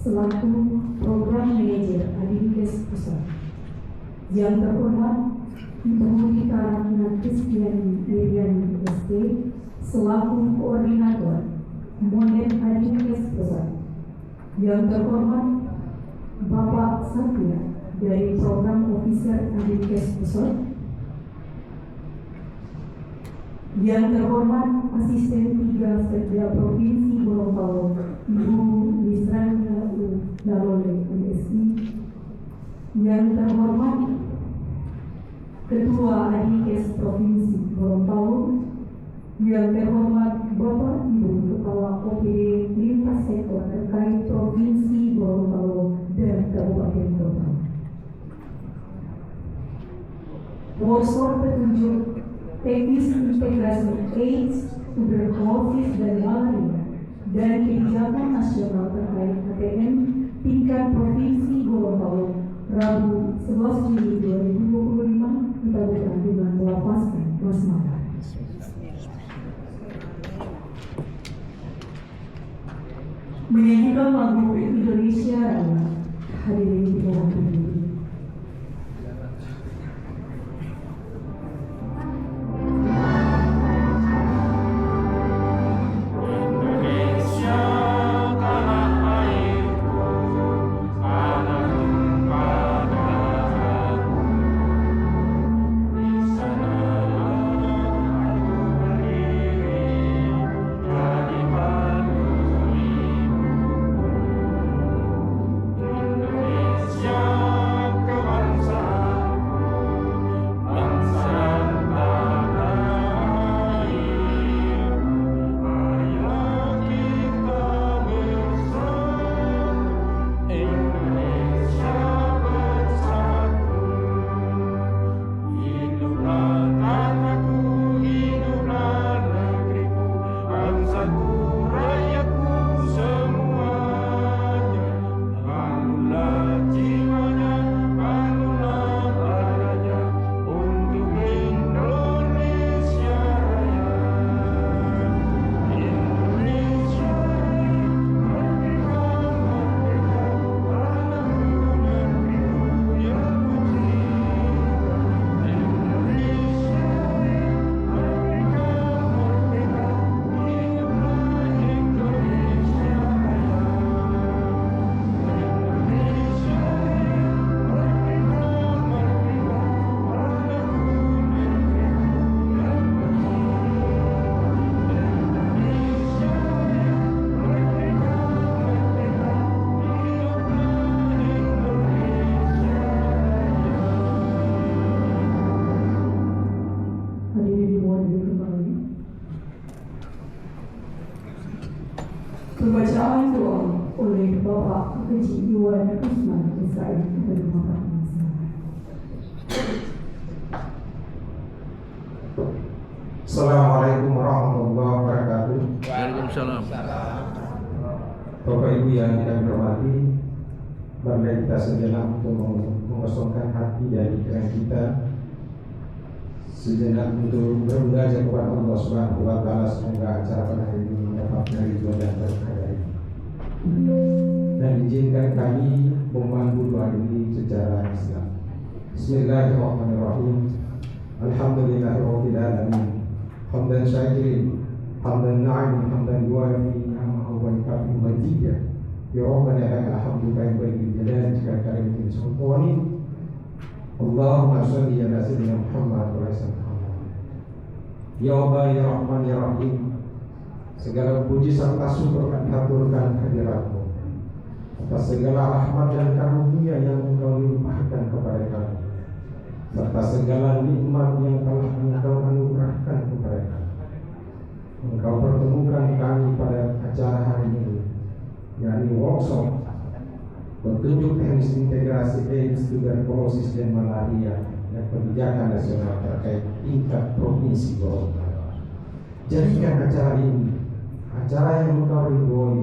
selaku Program Manajer Adinkes Pusat. Yang terhormat Ibu Karina Kristiani Iriani ST selaku Koordinator Moden Adinkes Pusat. Yang terhormat Bapak Satya dari Program Officer Adinkes Pusat. Yang terhormat Asisten 3 Sekda Provinsi Gorontalo Ibu Lisranda Dalole MSI. Yang terhormat Ketua Adinkes Provinsi Gorontalo. Yang terhormat Bapak Ibu Kepala OPD lintas sektor terkait Provinsi Gorontalo dan Kabupaten Gorontalo. Workshop petunjuk teknis integrasi AIDS, tuberkulosis dan malaria dan kebijakan nasional terkait ATM tingkat Provinsi Gorontalo Rabu 11 Juli 2025 dilakukan dengan melafazkan basmalah. Menyanyikan lagu Indonesia Raya. Hadirin dimohon berdiri. Pembacaan doa oleh Bapak Haji Iwan Usman Israel kepada Bapak. Assalamualaikum warahmatullahi wabarakatuh. Waalaikumsalam. Bapak Ibu yang kita hormati, marilah kita sejenak untuk mengosongkan hati dan pikiran kita, sejenak untuk bermunajat kepada Allah Subhanahu wa taala. Semoga acara pada hari ini mendapatkan ridho dan berkah dari dan izinkan kami memandu doa ini secara Islam. Bismillahirrahmanirrahim. Alhamdulillahirabbil alamin. Hamdan syakirin, hamdan na'imin, hamdan yuwafi ni'amahu wa yukafi majidah. Ya Rabbana lakal hamdu ka'ibadil jalal jika karimin sultani. Allahumma sholli ala sayyidina Muhammad wa ala Muhammad. Ya Allah, ya Rahman, ya Rahim, segala puji serta syukur kami haturkan kehadiratmu atas segala rahmat dan karunia yang Engkau limpahkan kepada kami, serta segala nikmat yang telah Engkau anugerahkan kepada kami. Engkau pertemukan kami pada acara hari ini, yakni workshop petunjuk teknis integrasi AIDS, tuberkulosis dan malaria dan kebijakan nasional terkait tingkat provinsi Gorontalo. Jadikan acara ini acara yang Engkau ridhoi,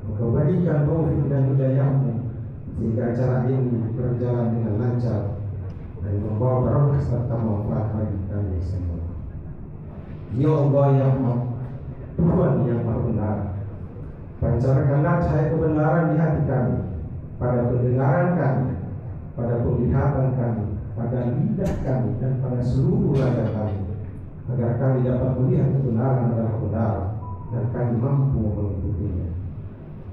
Engkau berikan taufik dan hidayahmu sehingga acara ini berjalan dengan lancar dan membawa barokah serta manfaat bagi kami semua. Ya Allah, ya Allah, Tuhan yang maha benar, Pancarkanlah cahaya kebenaran di hati kami, pada pendengaran kami, pada penglihatan kami, pada lidah kami, dan pada seluruh raga kami, agar kami dapat melihat kebenaran adalah benar dan kami mampu mengikutinya,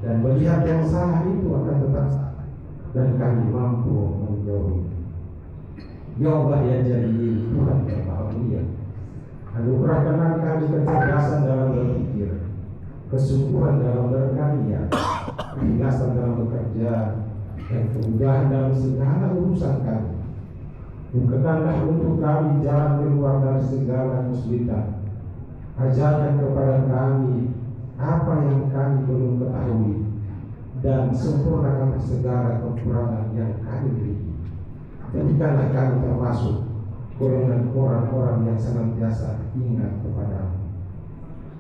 dan melihat yang salah itu akan tetap salah dan kami mampu menjauhi. Ya Allah ya Jalil, Tuhan yang Maha Mulia, anugerahkanlah kami kecerdasan dalam berpikir, kesungguhan dalam berkarya, keikhlasan dalam bekerja, dan kemudahan dalam segala urusan kami. Bukakanlah untuk kami jalan keluar dari segala kesulitan. Ajarkan kepada kami apa yang kami belum ketahui, dan sempurnakan segala kekurangan yang kami miliki. Jadikanlah kami termasuk golongan orang-orang yang senantiasa ingat kepada-Mu.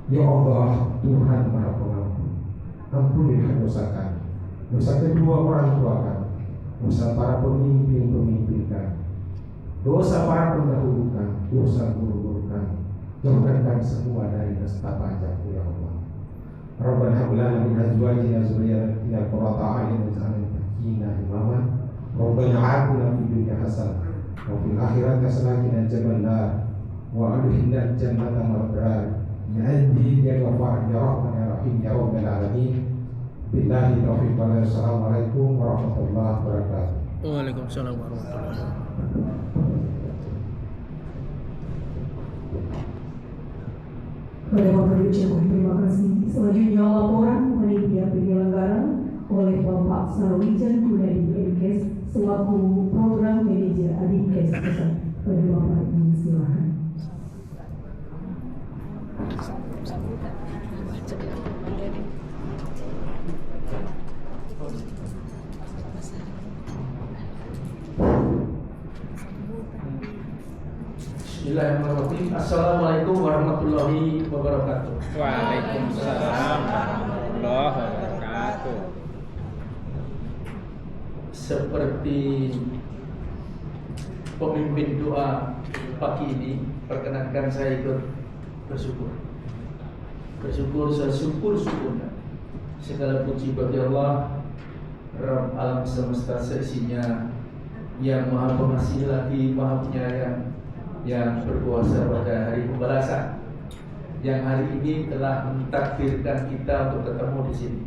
Ya Allah, Tuhan Maha Pengampun, ampunilah dosa kami, dosa kedua orang tua kami, dosa para pemimpin-pemimpin kami, dosa para pendahulu kami, dosa guru-guru kami. Jauhkan kami semua dari nestapa ajaib, ya Allah. Rabbana hab lana min azwajina dzurriyyatina qurrata a'yun waj'alna lil-muttaqina imama. Rabbana atina fid dunya hasanah wa fil akhirati hasanah wa qina adzabannar wa adkhilna jannata ma'al ya Hadi ya Ghaffar ya Rahman ya Rahim ya Rabbal alamin. Billahi taufiq wal hidayah. Assalamualaikum warahmatullahi wabarakatuh. Waalaikumsalam warahmatullahi wabarakatuh. Pada Bapak diucapkan terima kasih. Selanjutnya laporan panitia penyelenggara oleh Bapak Sarwijan Gunadi Adikes selaku program manajer Adikes Pusat. Pada Bapak ini silakan. Bismillahirrahmanirrahim. Assalamualaikum warahmatullahi wabarakatuh. Waalaikumsalam warahmatullahi wabarakatuh. Seperti pemimpin doa pagi ini, perkenankan saya ikut bersyukur. Bersyukur sesyukur-syukurnya. Segala puji bagi Allah, Rabb alam semesta seisinya, yang Maha Pengasih lagi Maha Penyayang, yang berkuasa pada hari pembalasan, yang hari ini telah mentakdirkan kita untuk ketemu di sini.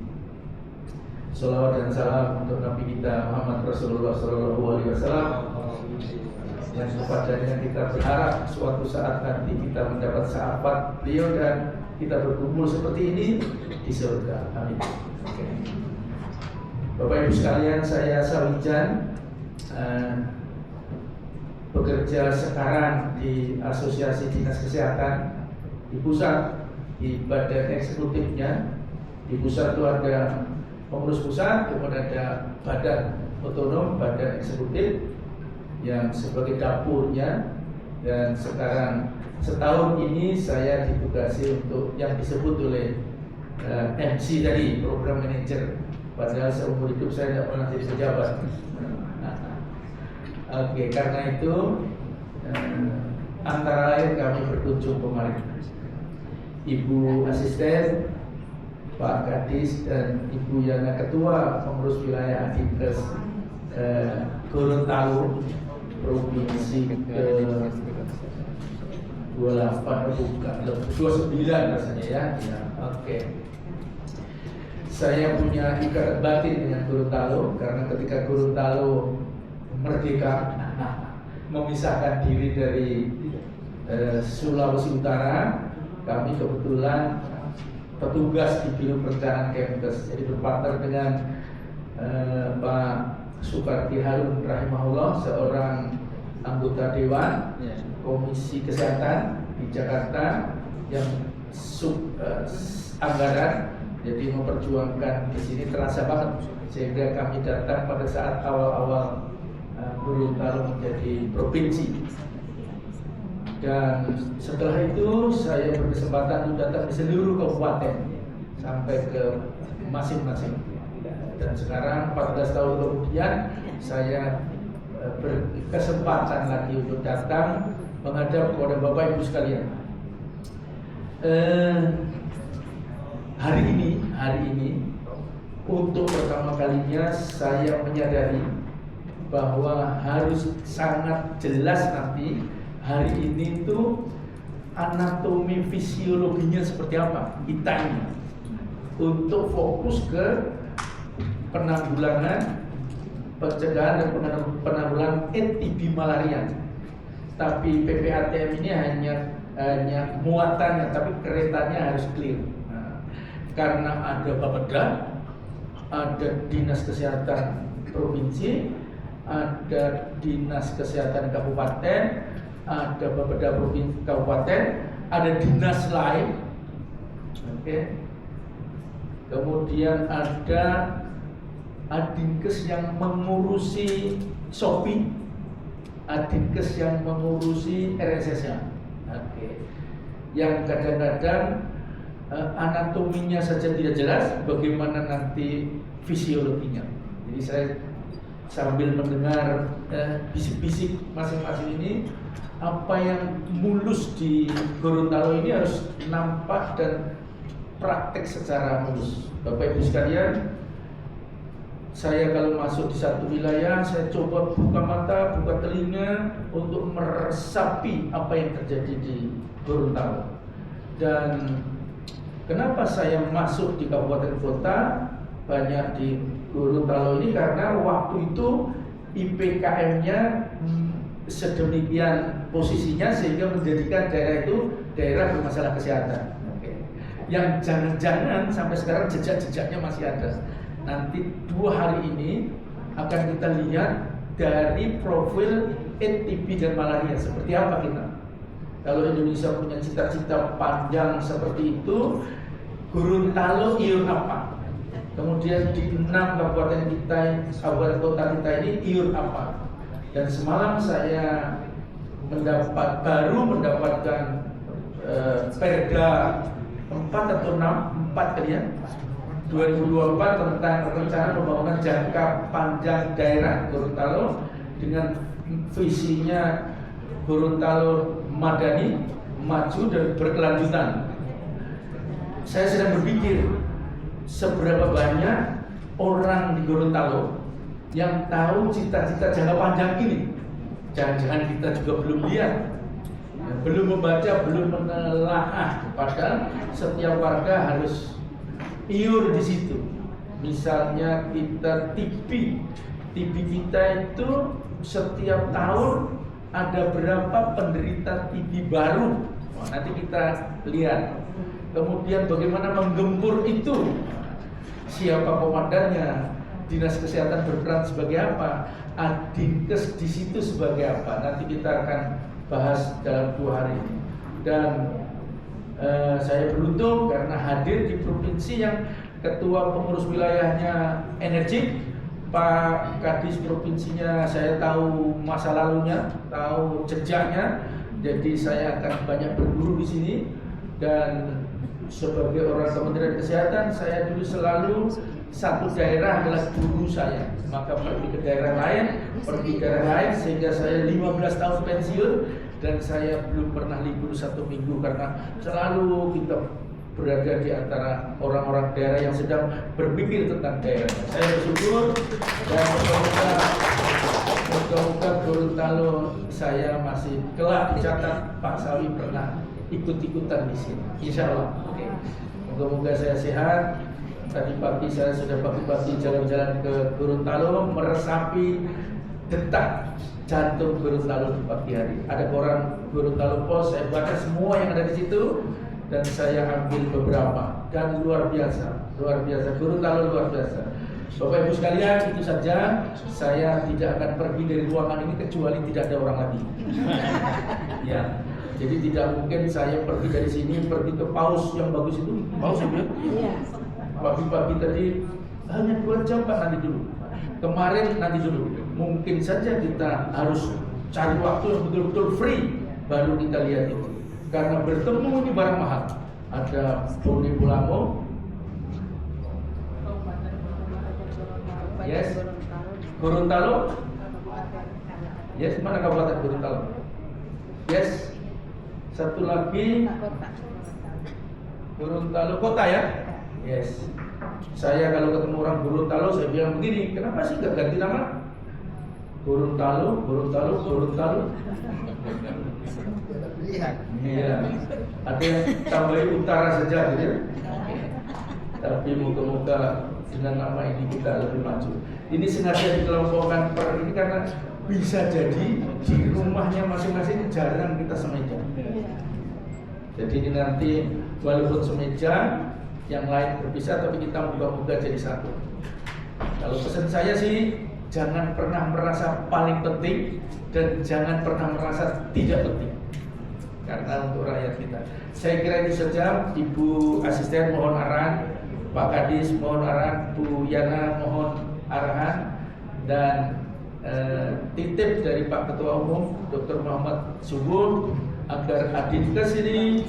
Salawat dan salam untuk Nabi kita Muhammad Rasulullah SAW, yang kepadanya kita berharap suatu saat nanti kita mendapat syafaat beliau dan kita berkumpul seperti ini di surga. Amin. Bapak Ibu sekalian, saya Sarwijan, bekerja sekarang di Asosiasi Dinas Kesehatan di pusat, di badan eksekutifnya. Di pusat itu ada pengurus pusat, kemudian ada badan otonom, badan eksekutif yang sebagai dapurnya. Dan sekarang setahun ini saya ditugasi untuk yang disebut oleh MC tadi, program manager. Padahal seumur hidup saya tidak pernah jadi pejabat. Oke, karena itu antara lain kami berkunjung kemarin. Ibu asisten, Pak Kadis, dan Ibu Yana Ketua Pengurus Wilayah Adikes Gorontalo Provinsi ke-28 bukan 29 rasanya ya. Oke. Saya punya ikatan batin dengan Gorontalo karena ketika Gorontalo merdeka, memisahkan diri dari Sulawesi Utara, kami kebetulan petugas di Biro Perencanaan Kemkes, jadi berpartner dengan Pak Suparti Harun rahimahullah, seorang anggota Dewan Komisi Kesehatan di Jakarta yang anggaran, jadi memperjuangkan di sini terasa banget, sehingga kami datang pada saat awal-awal Gorontalo menjadi provinsi. Dan setelah itu saya berkesempatan untuk datang di seluruh kabupaten sampai ke masing-masing. Dan sekarang 14 tahun kemudian saya berkesempatan lagi untuk datang menghadap kepada Bapak Ibu sekalian. hari ini untuk pertama kalinya saya menyadari bahwa harus sangat jelas nanti hari ini tuh anatomi fisiologinya seperti apa kita ini, untuk fokus ke penanggulangan, pencegahan dan penanggulangan TB malaria. Tapi PPATM ini hanya muatannya, tapi keretanya harus clear. Nah, karena ada Bapeda, ada Dinas Kesehatan Provinsi, ada Dinas Kesehatan Kabupaten, ada Bapeda Provinsi Kabupaten, ada dinas lain. Oke. Kemudian ada Adinkes yang mengurusi Shopee, Adinkes yang mengurusi RSS-nya. Oke. Yang kadang-kadang anatominya saja tidak jelas, bagaimana nanti fisiologinya. Jadi saya sambil mendengar bisik-bisik masing-masing ini, apa yang mulus di Gorontalo ini harus nampak dan praktek secara mulus. Bapak Ibu sekalian, saya kalau masuk di satu wilayah, saya coba buka mata, buka telinga untuk meresapi apa yang terjadi di Gorontalo. Dan kenapa saya masuk di kabupaten kota banyak di Gorontalo ini, karena waktu itu IPKM-nya sedemikian posisinya sehingga menjadikan daerah itu daerah bermasalah kesehatan. Oke. Yang jangan-jangan sampai sekarang jejak-jejaknya masih ada. Nanti 2 hari ini akan kita lihat dari profil TB dan malaria seperti apa kita. Kalau Indonesia punya cita-cita panjang seperti itu, Gorontalo iur apa? Kemudian di 6 kabupaten kita, kabupaten kota kita ini iur apa? Dan semalam saya baru mendapatkan Perda 4 atau 4 kali ya, 2024 tentang rencana pembangunan jangka panjang daerah Gorontalo dengan visinya Gorontalo madani, maju dan berkelanjutan. Saya sedang berpikir seberapa banyak orang di Gorontalo yang tahu cita-cita jangka panjang ini. Jangan-jangan kita juga belum lihat, belum membaca, belum menelaah. Padahal setiap warga harus iur di situ. Misalnya kita TB kita itu setiap tahun ada berapa penderita TB baru. Nanti kita lihat. Kemudian bagaimana menggempur itu, siapa komandannya, dinas kesehatan berperan sebagai apa, Adinkes di situ sebagai apa. Nanti kita akan bahas dalam 2 hari ini. Dan saya beruntung karena hadir di provinsi yang ketua pengurus wilayahnya energik, Pak Kadis provinsinya saya tahu masa lalunya, tahu jejaknya, jadi saya akan banyak berguru di sini. Dan sebagai orang Kementerian Kesehatan, saya dulu selalu satu daerah adalah guru saya, maka pergi ke daerah lain, sehingga saya 15 tahun pensiun dan saya belum pernah libur 1 minggu karena selalu kita berada di antara orang-orang daerah yang sedang berpikir tentang daerah. Saya bersyukur dan moga-moga Gorontalo saya masih kelak dicatat Pak Sawi pernah ikut-ikutan di sini. Insya Allah. Oke. Moga-moga saya sehat. Tadi pagi saya sudah pagi-pagi jalan-jalan ke Gorontalo, meresapi detak jantung Gorontalo di pagi hari. Ada koran Gorontalo Post, saya baca semua yang ada di situ dan saya ambil beberapa. Dan luar biasa Gorontalo luar biasa. Bapak Ibu sekalian, itu saja. Saya tidak akan pergi dari ruangan ini kecuali tidak ada orang lagi. Ya. Jadi tidak mungkin saya pergi dari sini pergi ke paus yang bagus itu. Paus itu ya? Iya. Pagi-pagi tadi hanya 2 jam Pak, nanti dulu. Kemarin nanti dulu. Mungkin saja kita harus cari waktu yang betul-betul free baru kita lihat itu. Karena bertemu ini barang mahal. Ada Bone Bulamo. Yes. Gorontalo. Yes, mana kabupaten Gorontalo? Yes. Satu lagi Gorontalo kota ya. Yes. Saya kalau ketemu orang Gorontalo saya bilang begini, kenapa sih nggak ganti nama? Gorontalo. Iya. Ada yang tambahin utara saja gitu ya. Tapi moga-moga dengan nama ini kita lebih maju. Ini sengaja dikelompokkan per ini karena bisa jadi di rumahnya masing-masing jarang kita semeja. Jadi ini nanti walaupun semeja, yang lain berpisah tapi kita moga-moga jadi satu. Kalau pesan saya sih jangan pernah merasa paling penting dan jangan pernah merasa tidak penting. Karena untuk rakyat kita. Saya kira itu saja. Ibu Asisten mohon arahan, Pak Kadis mohon arahan, Bu Yana mohon arahan, dan titip dari Pak Ketua Umum Dr. Muhammad Subur agar Adit kesini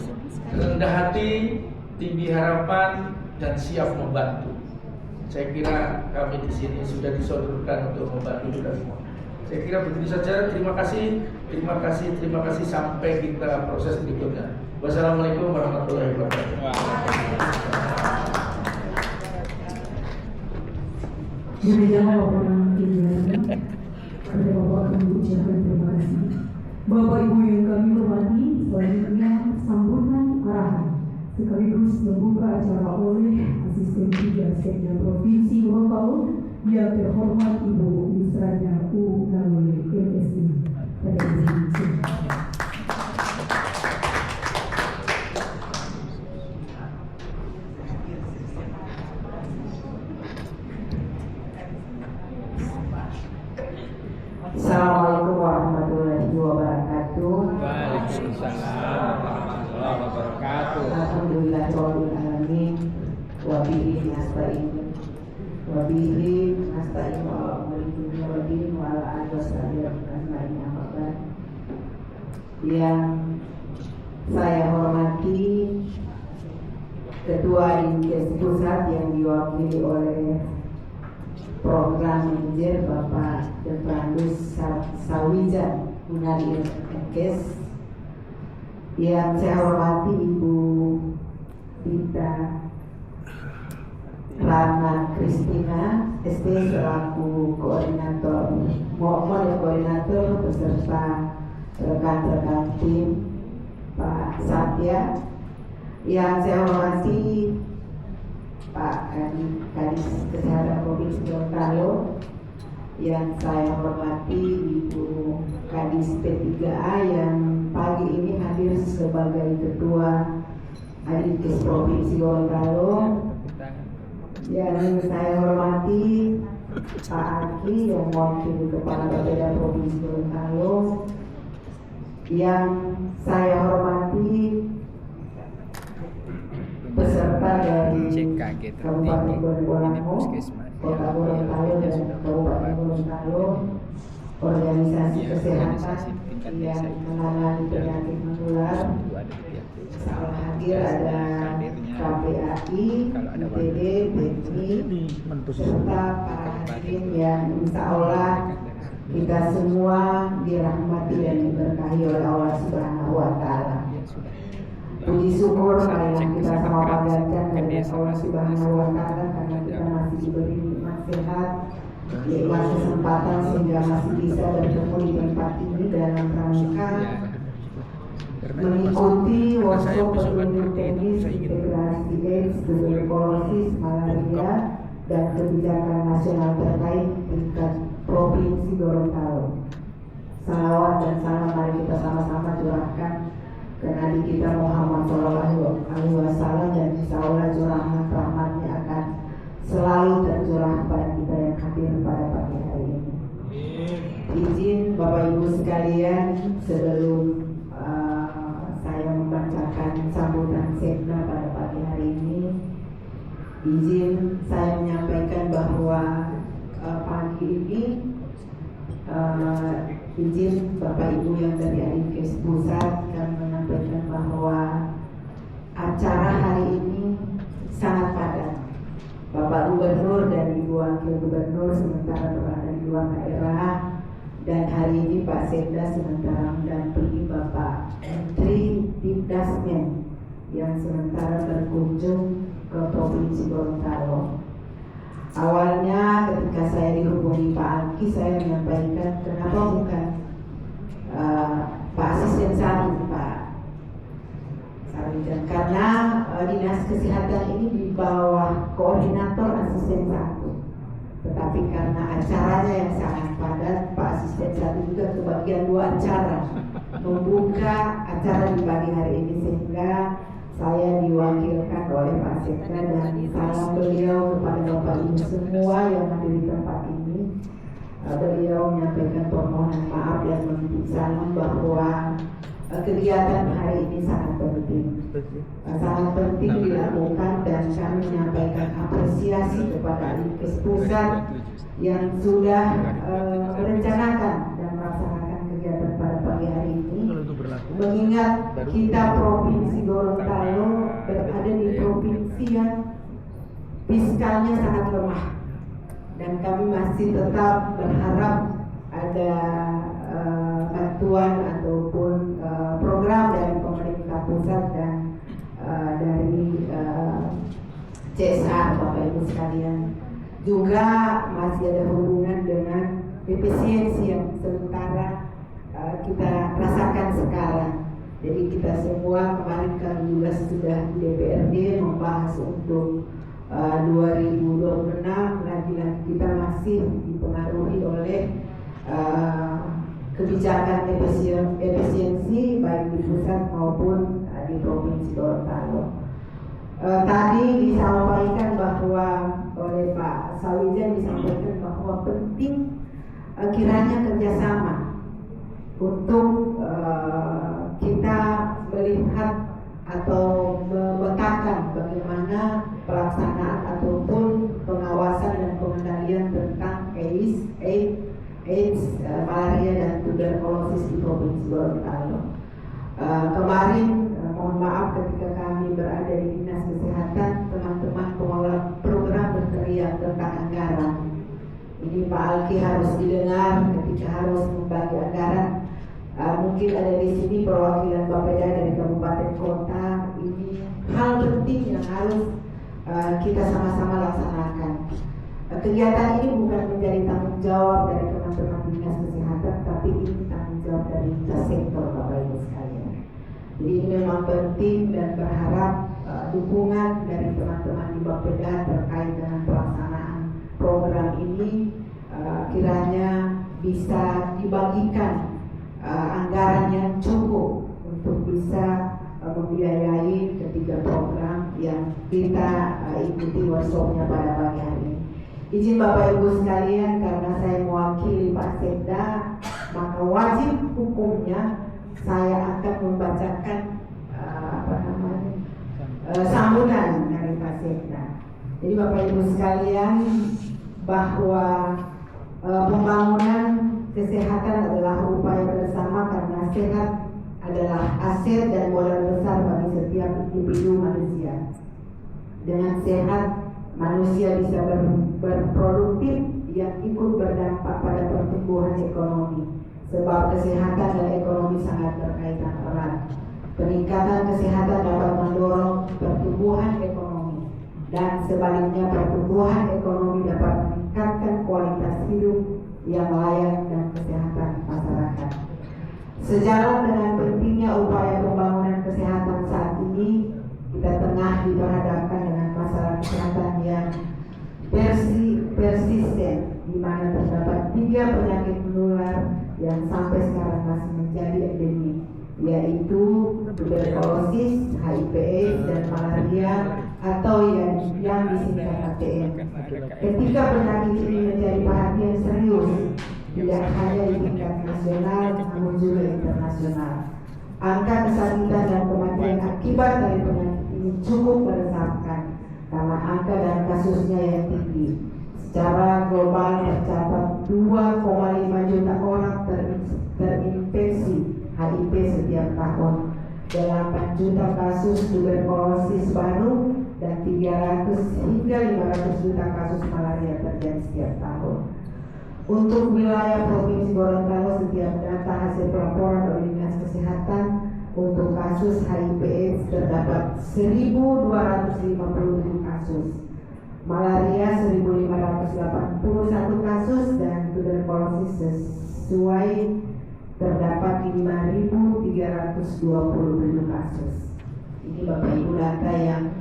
rendah hati, tinggi harapan, dan siap membantu. Saya kira kami di sini sudah disodorkan untuk membantu kita semua. Saya kira begitu saja. Terima kasih sampai kita proses berikutnya. Wassalamualaikum warahmatullahi wabarakatuh. Demikianlah laporan pimpinan. Kepada Bapak kami ucapkan terima kasih. Bapak Ibu yang kami hormati, selanjutnya sambutan arahan sekaligus membuka acara oleh Asisten 3 Sekda Provinsi Gorontalo yang terhormat Ibu Yusranya U. Nawel MSI. Pada kesempatan Assalamualaikum warahmatullahi wabarakatuh. Waalaikumsalam warahmatullahi wabarakatuh. Alhamdulillahirabbil alamin. Wa bihi nasta'in. Wa bihi nasta'in wa dunya wa din wa ala alihi washabihi ajmain. Yang saya hormati Ketua Dinkes Pusat yang diwakili oleh Program Manajer Bapak Deprandus Sawijan Munari Dinkes, yang saya hormati Ibu Tita Rana Kristina ST selaku koordinator beserta rekan-rekan tim, Pak Satya, yang saya hormati Pak Kadis Kesehatan Provinsi Gorontalo, yang saya hormati Ibu Kadis P3A yang pagi ini hadir sebagai Ketua Dinkes Provinsi Gorontalo, yang saya hormati Pak Aki yang mewakili Kepala Bapeda Provinsi Gorontalo, yang saya hormati peserta dari Kabupaten Gorontalo, Kota Gorontalo dan Kabupaten Gorontalo, organisasi kesehatan yang menangani penyakit menular. Salah hadir ada KPAI, IPD, BPI, serta para hadirin yang insya Allah kita semua dirahmati dan diberkahi oleh Allah Subhanahu wa Ta'ala. Puji syukur marilah kita sama panjatkan kepada Allah Subhanahu wa Ta'ala karena kita masih diberi nikmat sehat, nikmat kesempatan sehingga masih bisa bertemu di tempat ini dalam rangka mengikuti workshop petunjuk teknis integrasi AIDS, tuberkulosis, malaria, dan kebijakan nasional terkait tingkat Provinsi Gorontalo. Salawat dan salam mari kita sama-sama curahkan ke Nabi kita Muhammad SAW, dan insya Allah curahan rahmatnya akan selalu tercurah kepada kita yang hadir pada pagi hari ini. Izin Bapak Ibu sekalian, sebelum saya membacakan sambutan sekda pada pagi hari ini, izin saya menyampaikan bahwa pagi ini izin Bapak Ibu yang dari Dinkes Pusat kami menyampaikan bahwa acara hari ini sangat padat. Bapak Gubernur dan Ibu Wakil Gubernur sementara berada di luar daerah, dan hari ini Pak Sekda sementara mendampingi Bapak Menteri Dipdasmen yang sementara berkunjung ke Provinsi Gorontalo. Awalnya ketika saya dihubungi Pak Alki, saya menyampaikan kenapa bukan Pak Asisten Sari, Pak Sarwijan, karena Dinas Kesehatan ini di bawah koordinator asisten 1. Tetapi karena acaranya yang sangat padat, Pak Asisten 1 juga kebagian 2 acara membuka acara di pagi hari ini, sehingga saya diwakilkan oleh Pak Sekda dan salam beliau kepada Bapak Ibu semua yang ada di tempat ini. Beliau menyampaikan permohonan maaf dan menitip salam bahwa kegiatan hari ini sangat penting. Sangat penting dilakukan, dan kami menyampaikan apresiasi kepada Dinkes Pusat yang sudah merencanakan dan melaksanakan kegiatan pada pagi hari ini. Mengingat kita Provinsi Gorontalo berada di provinsi yang fiskalnya sangat lemah, dan kami masih tetap berharap ada bantuan ataupun program dari pemerintah pusat dan dari CSR, Bapak Ibu sekalian. Juga masih ada hubungan dengan efisiensi yang sementara kita rasakan sekarang. Jadi kita semua kemarin kan juga sudah di DPRD membahas untuk 2026, lagi-lagi kita masih dipengaruhi oleh kebijakan efisiensi baik di pusat maupun di Provinsi Gorontalo. Tadi disampaikan bahwa oleh Pak Sarwijan disampaikan bahwa penting kiranya kerjasama untuk kita melihat atau memetakan bagaimana pelaksanaan ataupun pengawasan dan pengendalian tentang AIDS, malaria dan tuberkulosis di Provinsi Gorontalo. Kemarin mohon maaf ketika kami berada di Dinas Kesehatan, teman-teman pengelola program berteriak tentang anggaran. Ini Pak Alki harus didengar ketika harus membagi anggaran. Mungkin ada di sini perwakilan Bapeda dari kabupaten kota. Ini hal penting yang harus kita sama-sama laksanakan. Kegiatan ini bukan menjadi tanggung jawab dari teman-teman Dinas Kesehatan, tapi ini tanggung jawab dari sektor, Bapak Ibu sekalian. Jadi ini memang penting, dan berharap dukungan dari teman-teman di Bapeda terkait dengan pelaksanaan program ini kiranya bisa dibagikan anggaran yang cukup untuk bisa membiayai ketiga program yang kita ikuti workshopnya pada pagi hari ini. Izin Bapak Ibu sekalian, karena saya mewakili Pak Sekda, maka wajib hukumnya saya akan membacakan sambutan dari Pak Sekda. Jadi Bapak Ibu sekalian, bahwa pembangunan kesehatan adalah upaya bersama, karena sehat adalah aset dan modal besar bagi setiap individu manusia. Dengan sehat, manusia bisa berproduktif yang ikut berdampak pada pertumbuhan ekonomi, sebab kesehatan dan ekonomi sangat berkaitan erat. Peningkatan kesehatan dapat mendorong pertumbuhan ekonomi, dan sebaliknya pertumbuhan ekonomi dapat meningkatkan kualitas hidup yang layak dan kesehatan masyarakat. Sejalan dengan pentingnya upaya pembangunan kesehatan saat ini, kita tengah diperhadapkan dengan masalah kesehatan yang persisten, di mana terdapat 3 penyakit menular yang sampai sekarang masih menjadi endemi, yaitu tuberkulosis, HIV/AIDS, dan malaria atau yang disingkat ATM. Ketika penyakit ini menjadi perhatian serius, tidak hanya di tingkat nasional namun juga internasional. Angka kesakitan dan kematian akibat dari penyakit ini cukup meresahkan karena angka dan kasusnya yang tinggi. Secara global tercatat 2,5 juta orang terinfeksi HIV setiap tahun, 8 juta kasus tuberkulosis baru, dan 300 hingga 500 juta kasus malaria terjadi setiap tahun. Untuk wilayah Provinsi Gorontalo, setiap data hasil pelaporan oleh Dinas Kesehatan untuk kasus HIV/AIDS terdapat 1.257 kasus, malaria 1.581 kasus, dan tuberkulosis sesuai terdapat 5.327 kasus. Ini Bapak Ibu data yang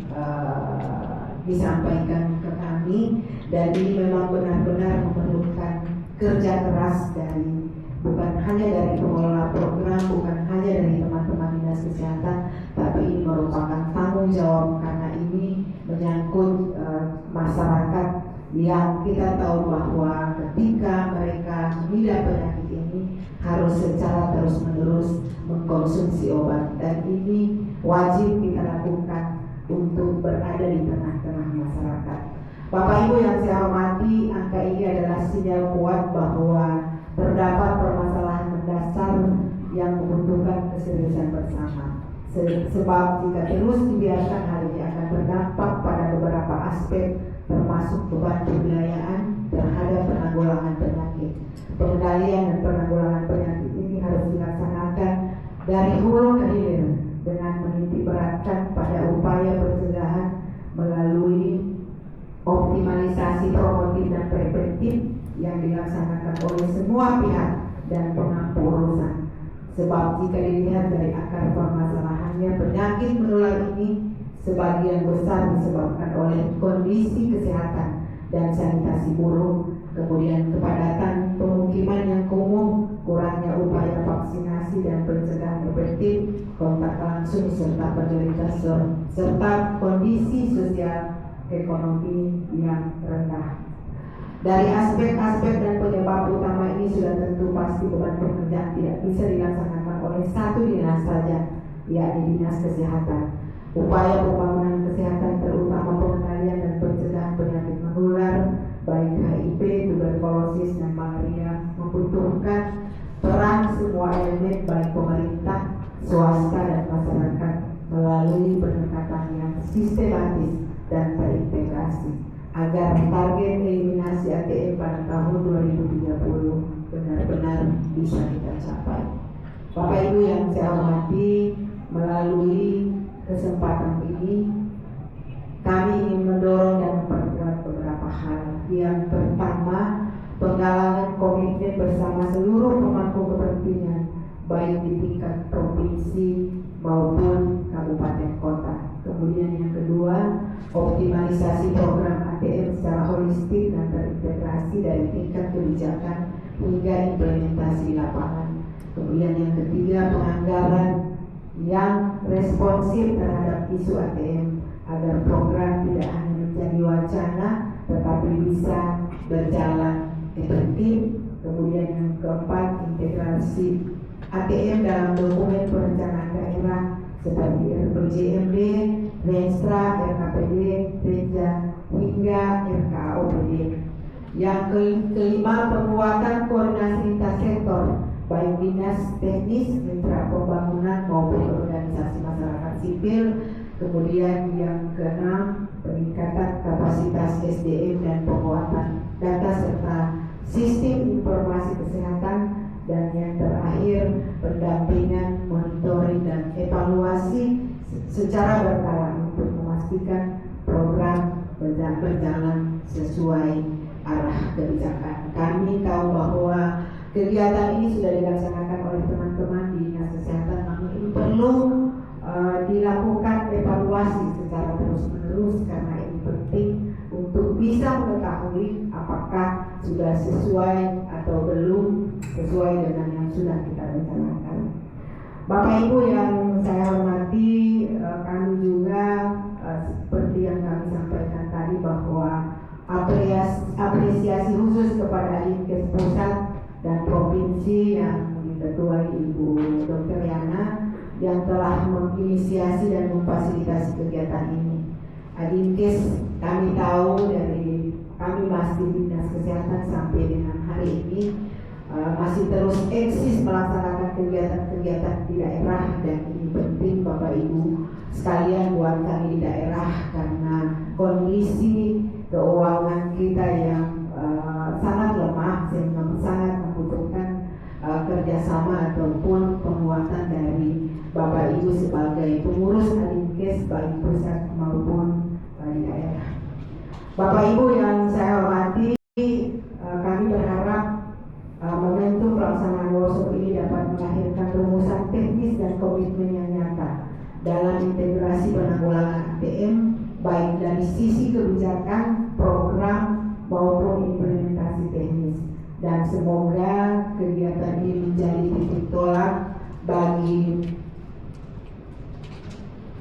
disampaikan ke kami, dan ini memang benar-benar memerlukan kerja keras dari bukan hanya dari pengelola program, bukan hanya dari teman-teman dinas kesehatan, tapi ini merupakan tanggung jawab karena ini menyangkut masyarakat yang kita tahu bahwa ketika mereka mengidap penyakit ini harus secara terus-menerus mengkonsumsi obat, dan ini wajib kita lakukan untuk berada di tengah-tengah masyarakat. Bapak Ibu yang saya hormati, angka ini adalah sinyal kuat bahwa terdapat permasalahan mendasar yang membutuhkan keseriusan bersama. Sebab jika terus dibiarkan, hal ini akan berdampak pada beberapa aspek, termasuk beban pembiayaan terhadap penanggulangan penyakit. Pengendalian dan penanggulangan penyakit ini harus dilaksanakan dari hulu ke hilir dengan menitik beratkan pada upaya pencegahan melalui optimalisasi promotif dan preventif yang dilaksanakan oleh semua pihak dan pemangku urusan. Sebab jika dilihat dari akar permasalahannya, penyakit menular ini sebagian besar disebabkan oleh kondisi kesehatan dan sanitasi buruk, kemudian kepadatan pemukiman yang kumuh, kurangnya upaya vaksinasi dan pencegahan preventif, kontak langsung serta penderita serta kondisi sosial ekonomi yang rendah. Dari aspek-aspek dan penyebab utama ini sudah tentu pasti beban pekerjaan tidak bisa dilaksanakan oleh satu dinas saja, yakni dinas kesehatan. Upaya pembangunan kesehatan terutama pengendalian dan pencegahan penyakit menular baik HIV, tuberkulosis, dan malaria membutuhkan peran semua elemen baik pemerintah, swasta, dan masyarakat melalui pendekatan yang sistematis dan terintegrasi agar target eliminasi ATM pada tahun 2030 benar-benar bisa kita capai. Bapak Ibu yang saya hormati, melalui kesempatan ini kami ingin mendorong dan memperkuat beberapa hal. Yang pertama, penggalangan komitmen bersama seluruh pemangku kepentingan baik di tingkat provinsi maupun kabupaten kota. Kemudian yang kedua, optimalisasi program ATM secara holistik dan terintegrasi dari tingkat kebijakan hingga implementasi di lapangan. Kemudian yang ketiga, penganggaran yang responsif terhadap isu ATM agar program tidak hanya menjadi wacana tetapi bisa berjalan efektif. Kemudian yang keempat, integrasi ATM dalam dokumen perencanaan daerah seperti RPJMD, Renstra, RKPD, Renja, hingga RKAOPD. Yang kelima, penguatan koordinasi lintas sektor baik dinas teknis, mitra pembangunan maupun organisasi masyarakat sipil. Kemudian yang keenam, peningkatan kapasitas SDM dan penguatan data serta sistem informasi kesehatan. Dan yang terakhir, pendampingan, monitoring, dan evaluasi secara berkala untuk memastikan program berjalan sesuai arah kebijakan. Kami tahu bahwa kegiatan ini sudah dilaksanakan oleh teman-teman di dinas kesehatan, namun ini perlu dilakukan evaluasi secara terus-menerus karena ini penting untuk bisa mengetahui apakah sudah sesuai atau belum sesuai dengan yang sudah kita rencanakan. Bapak Ibu yang saya hormati, kami juga seperti yang kami sampaikan tadi bahwa apresiasi khusus kepada Dinkes Pusat dan Provinsi yang diketuai Ibu Dr. Yana yang telah menginisiasi dan memfasilitasi kegiatan ini. Dinkes kami tahu dari kami masih dinas kesehatan sampai dengan hari ini masih terus eksis melaksanakan kegiatan-kegiatan di daerah, dan ini penting Bapak Ibu sekalian buat kami di daerah karena kondisi keuangan kita yang sangat lemah sehingga sangat membutuhkan kerjasama ataupun penguatan dari Bapak baik pusat maupun di daerah. Bapak Ibu yang saya hormati, kami berharap momentum pelaksanaan workshop ini dapat melahirkan rumusan teknis dan komitmen yang nyata dalam integrasi penanggulangan ATM, baik dari sisi kebijakan, program maupun implementasi teknis. Dan semoga kegiatan ini menjadi titik tolak bagi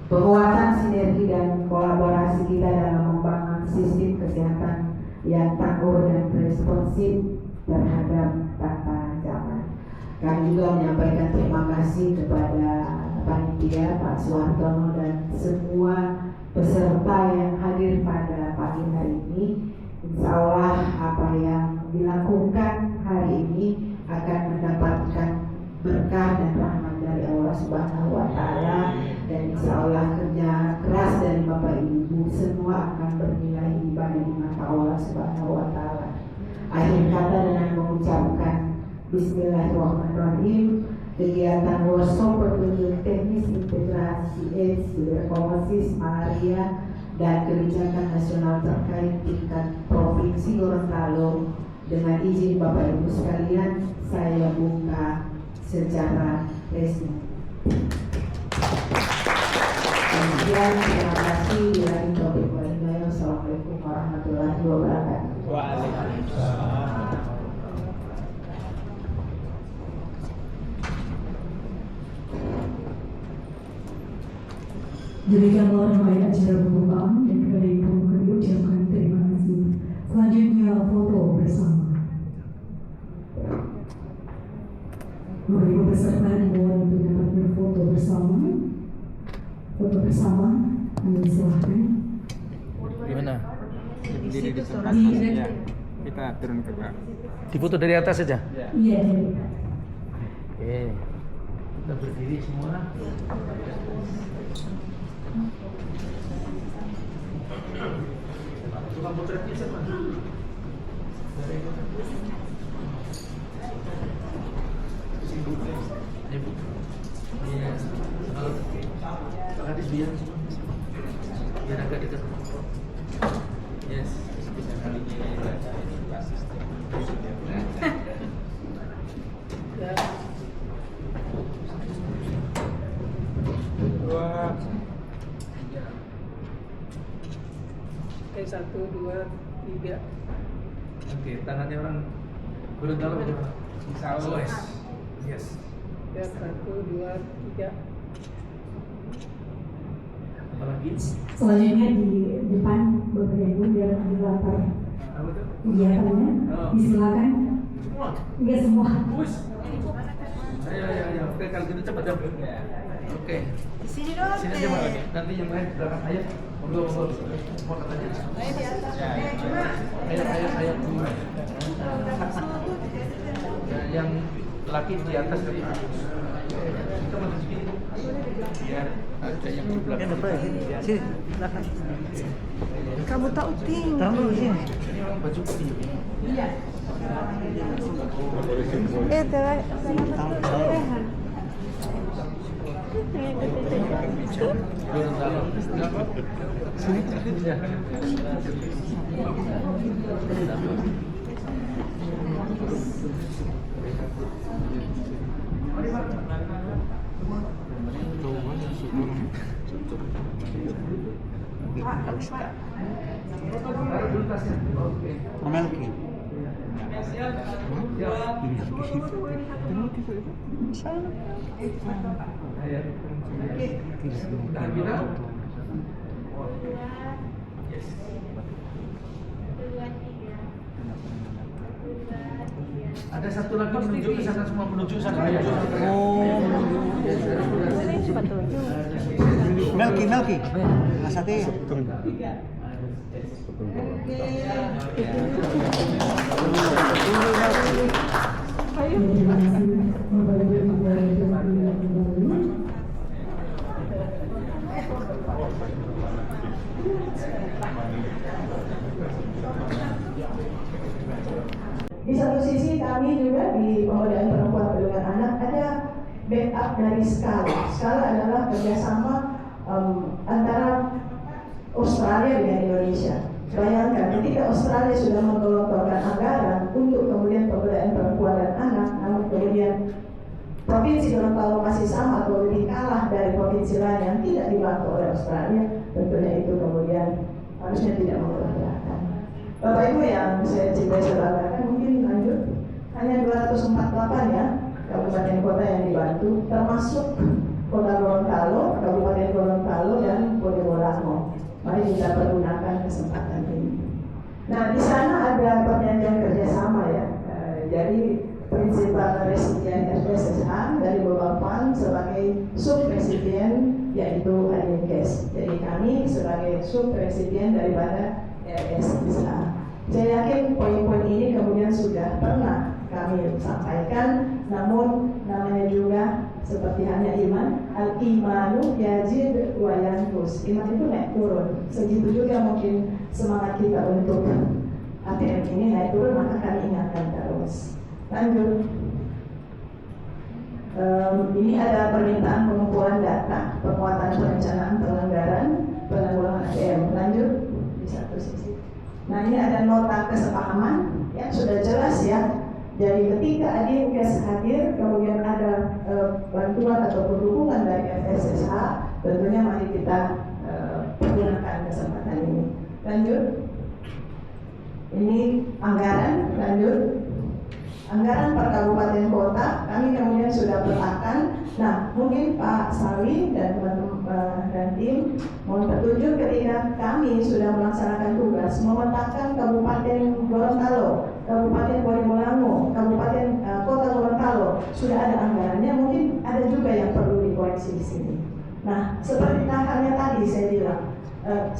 penguatan sinergi dan kolaborasi kita dalam membangun sistem kesehatan yang tangguh dan responsif terhadap tantangan zaman. Kami juga menyampaikan terima kasih kepada panitia Pak Suhartono dan semua peserta yang hadir pada pagi hari ini. Insya Allah apa yang dilakukan hari ini akan mendapatkan berkah dan rahmat dari Allah Subhanahu wa Ta'ala, dan insya Allah kerja keras dari Bapak Ibu semua akan bernilai ibadah di mata Allah Subhanahu wa Ta'ala. Akhir kata dengan mengucapkan Bismillahirrahmanirrahim. Kegiatan workshop petunjuk teknis integrasi AIDS, tuberkulosis, malaria dan kebijakan nasional terkait tingkat provinsi Gorontalo, dengan izin Bapak Ibu sekalian saya buka secara resmi. Kemudian terima kasih. Assalamualaikum warahmatullahi wabarakatuh. Waalaikumsalam. Demikianlah rangkaian acara pembukaan, dan kepada Ibu kami ucapkan terima kasih. Selanjutnya foto bersama. Bapak Ibu peserta dimohon untuk dapat berfoto bersama. Foto bersama, kami silahkan. Gimana? Berdiri di sana. Ya. Kita turun ke bawah. Difoto dari atas saja. Iya, dari Oke. Kita berdiri semua. Tukang potretnya siapa? Iya. Pak Hadis biar agak dekat. Yes. Bisa kalinya asisten. Wah. Oke, 1, 2, 3. Oke, tangannya orang Gorontalo aja. Insya Allah. Yes. Ya, 1, 2, 3. Apalagi? selanjutnya di depan Bapak Ibu biar di latar Apa tuh? kegiatannya. Disilakan. Semua. Enggak semua. Wis. Ayo. Oke, kalau gitu cepat dong. Oke. Sini dong. Sini aja Mbak. Nanti yang lain belakang ayo. Monggo. Foto aja. Ayo. Ya, yang laki di atas tadi. Kita masuk sini. Biar ada yang di belakang. Sini, belakang. Kamu tak uting. Tahu sini. Ini orang baju putih. Iya. Sini ya. Melki. Ada satu lagi menuju ke sana, semua menuju sana. Melki. Asate. Di satu sisi kami juga di Pemberdayaan Perempuan Perlindungan Anak ada backup dari Skala. Skala adalah kerjasama antara Australia dengan Indonesia. Bayangkan ketika Australia sudah menggelontorkan anggaran untuk kemudian pemberdayaan perempuan dan anak, namun kemudian Provinsi Gorontalo masih sama atau lebih kalah dari provinsi lain yang tidak dibantu oleh Australia, tentunya itu kemudian harusnya tidak memperkirakan. Bapak Ibu yang saya cintai saudarakan, mungkin lanjut, hanya 248 ya kabupaten kota yang dibantu, termasuk Kota Gorontalo, Kabupaten Gorontalo dan Bodebolamo. Mari kita pergunakan kesempatan ini. Nah, di sana ada perjanjian kerjasama ya. Jadi prinsipal resipien FSSH dari Bapak sebagai subresipien yaitu Adinkes. Jadi kami sebagai subresipien daripada RSSH. Saya yakin poin-poin ini kemudian sudah pernah kami sampaikan, namun namanya juga seperti hanya iman, al-imanu yazid wa yanqus. Iman itu naik turun. Segitu juga mungkin semangat kita untuk ATM ini naik turun, maka kami ingatkan terus. Lanjut. Ini ada permintaan pengumpulan data, penguatan perencanaan penganggaran, penanggulangan ATM. Lanjut di satu sisi. Nah, ini ada nota kesepahaman yang sudah jelas ya. Jadi ketika Adinkes hadir, kemudian ada bantuan atau dukungan dari FSSH, tentunya mari kita pergunakan kesempatan ini. Lanjut. Ini anggaran. Lanjut. Anggaran per kabupaten kota kami kemudian sudah petakan. Nah, mungkin Pak Sawi dan teman-teman dan tim mohon petunjuk ketika kami sudah melaksanakan tugas memetakan Kabupaten Gorontalo, Kabupaten Bodebolamo, Kabupaten Kota Gorontalo sudah ada anggarannya, mungkin ada juga yang perlu dikoreksi di sini. Nah, seperti halnya tadi saya bilang,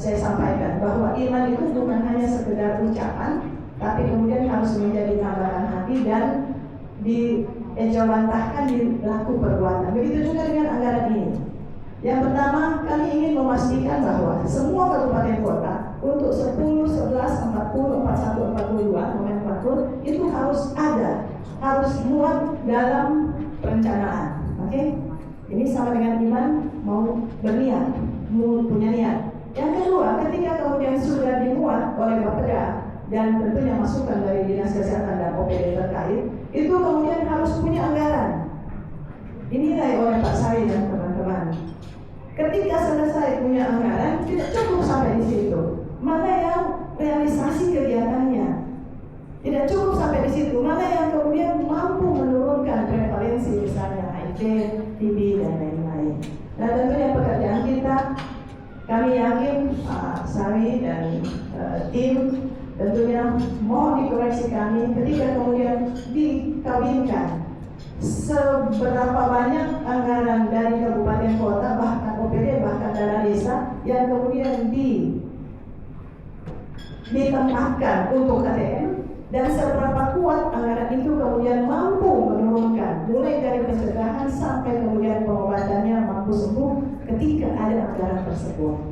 saya sampaikan bahwa iman itu bukan hanya sekedar ucapan, tapi kemudian harus menjadi gambaran hati dan diejawantahkan di laku perbuatan. Begitu juga dengan anggaran ini. Yang pertama, kami ingin memastikan bahwa semua kabupaten kota untuk 10, 11, 40, 41, 42, nomenklatur itu harus ada, harus muat dalam perencanaan. Oke? Ini sama dengan iman mau berniat, mau punya niat. Yang kedua, ketika kemudian sudah dimuat oleh Bapeda dan tentunya masukan dari Dinas Kesehatan dan OPD terkait, itu kemudian harus punya anggaran. Dinilai oleh Pak Sari dan teman-teman. Ketika selesai punya anggaran, tidak cukup sampai di situ. Mana yang realisasi kegiatannya? Tidak cukup sampai di situ. Mana yang kemudian mampu menurunkan prevalensi misalnya HIV, TB dan lain-lain. Nah, tentunya pekerjaan kita, kami yakin Pak Sari dan tim tentunya mohon dikoreksi kami ketika kemudian dikawinkan seberapa banyak anggaran dari kabupaten kota, bahkan OPD, bahkan dana desa yang kemudian ditempatkan untuk ATM, dan seberapa kuat anggaran itu kemudian mampu menurunkan mulai dari pencegahan sampai kemudian pengobatannya mampu sembuh ketika ada anggaran tersebut.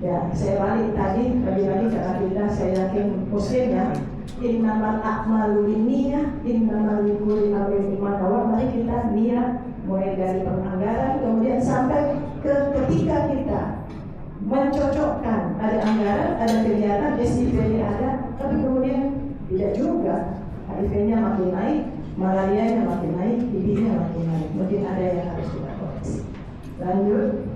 Ya, saya balik tadi lagi-lagi karena kita saya yakin muslim ya. Innamal a'malu binniyah, innamal likulli imrin ma nawa. Mari kita niat mulai dari penganggaran kemudian sampai ke ketika kita mencocokkan ada anggaran, ada kegiatan, SIP ada, tapi kemudian tidak juga. HIV-nya makin naik, malaria-nya makin naik, TB-nya makin naik. Mungkin ada yang harus kita koreksi. Lanjut.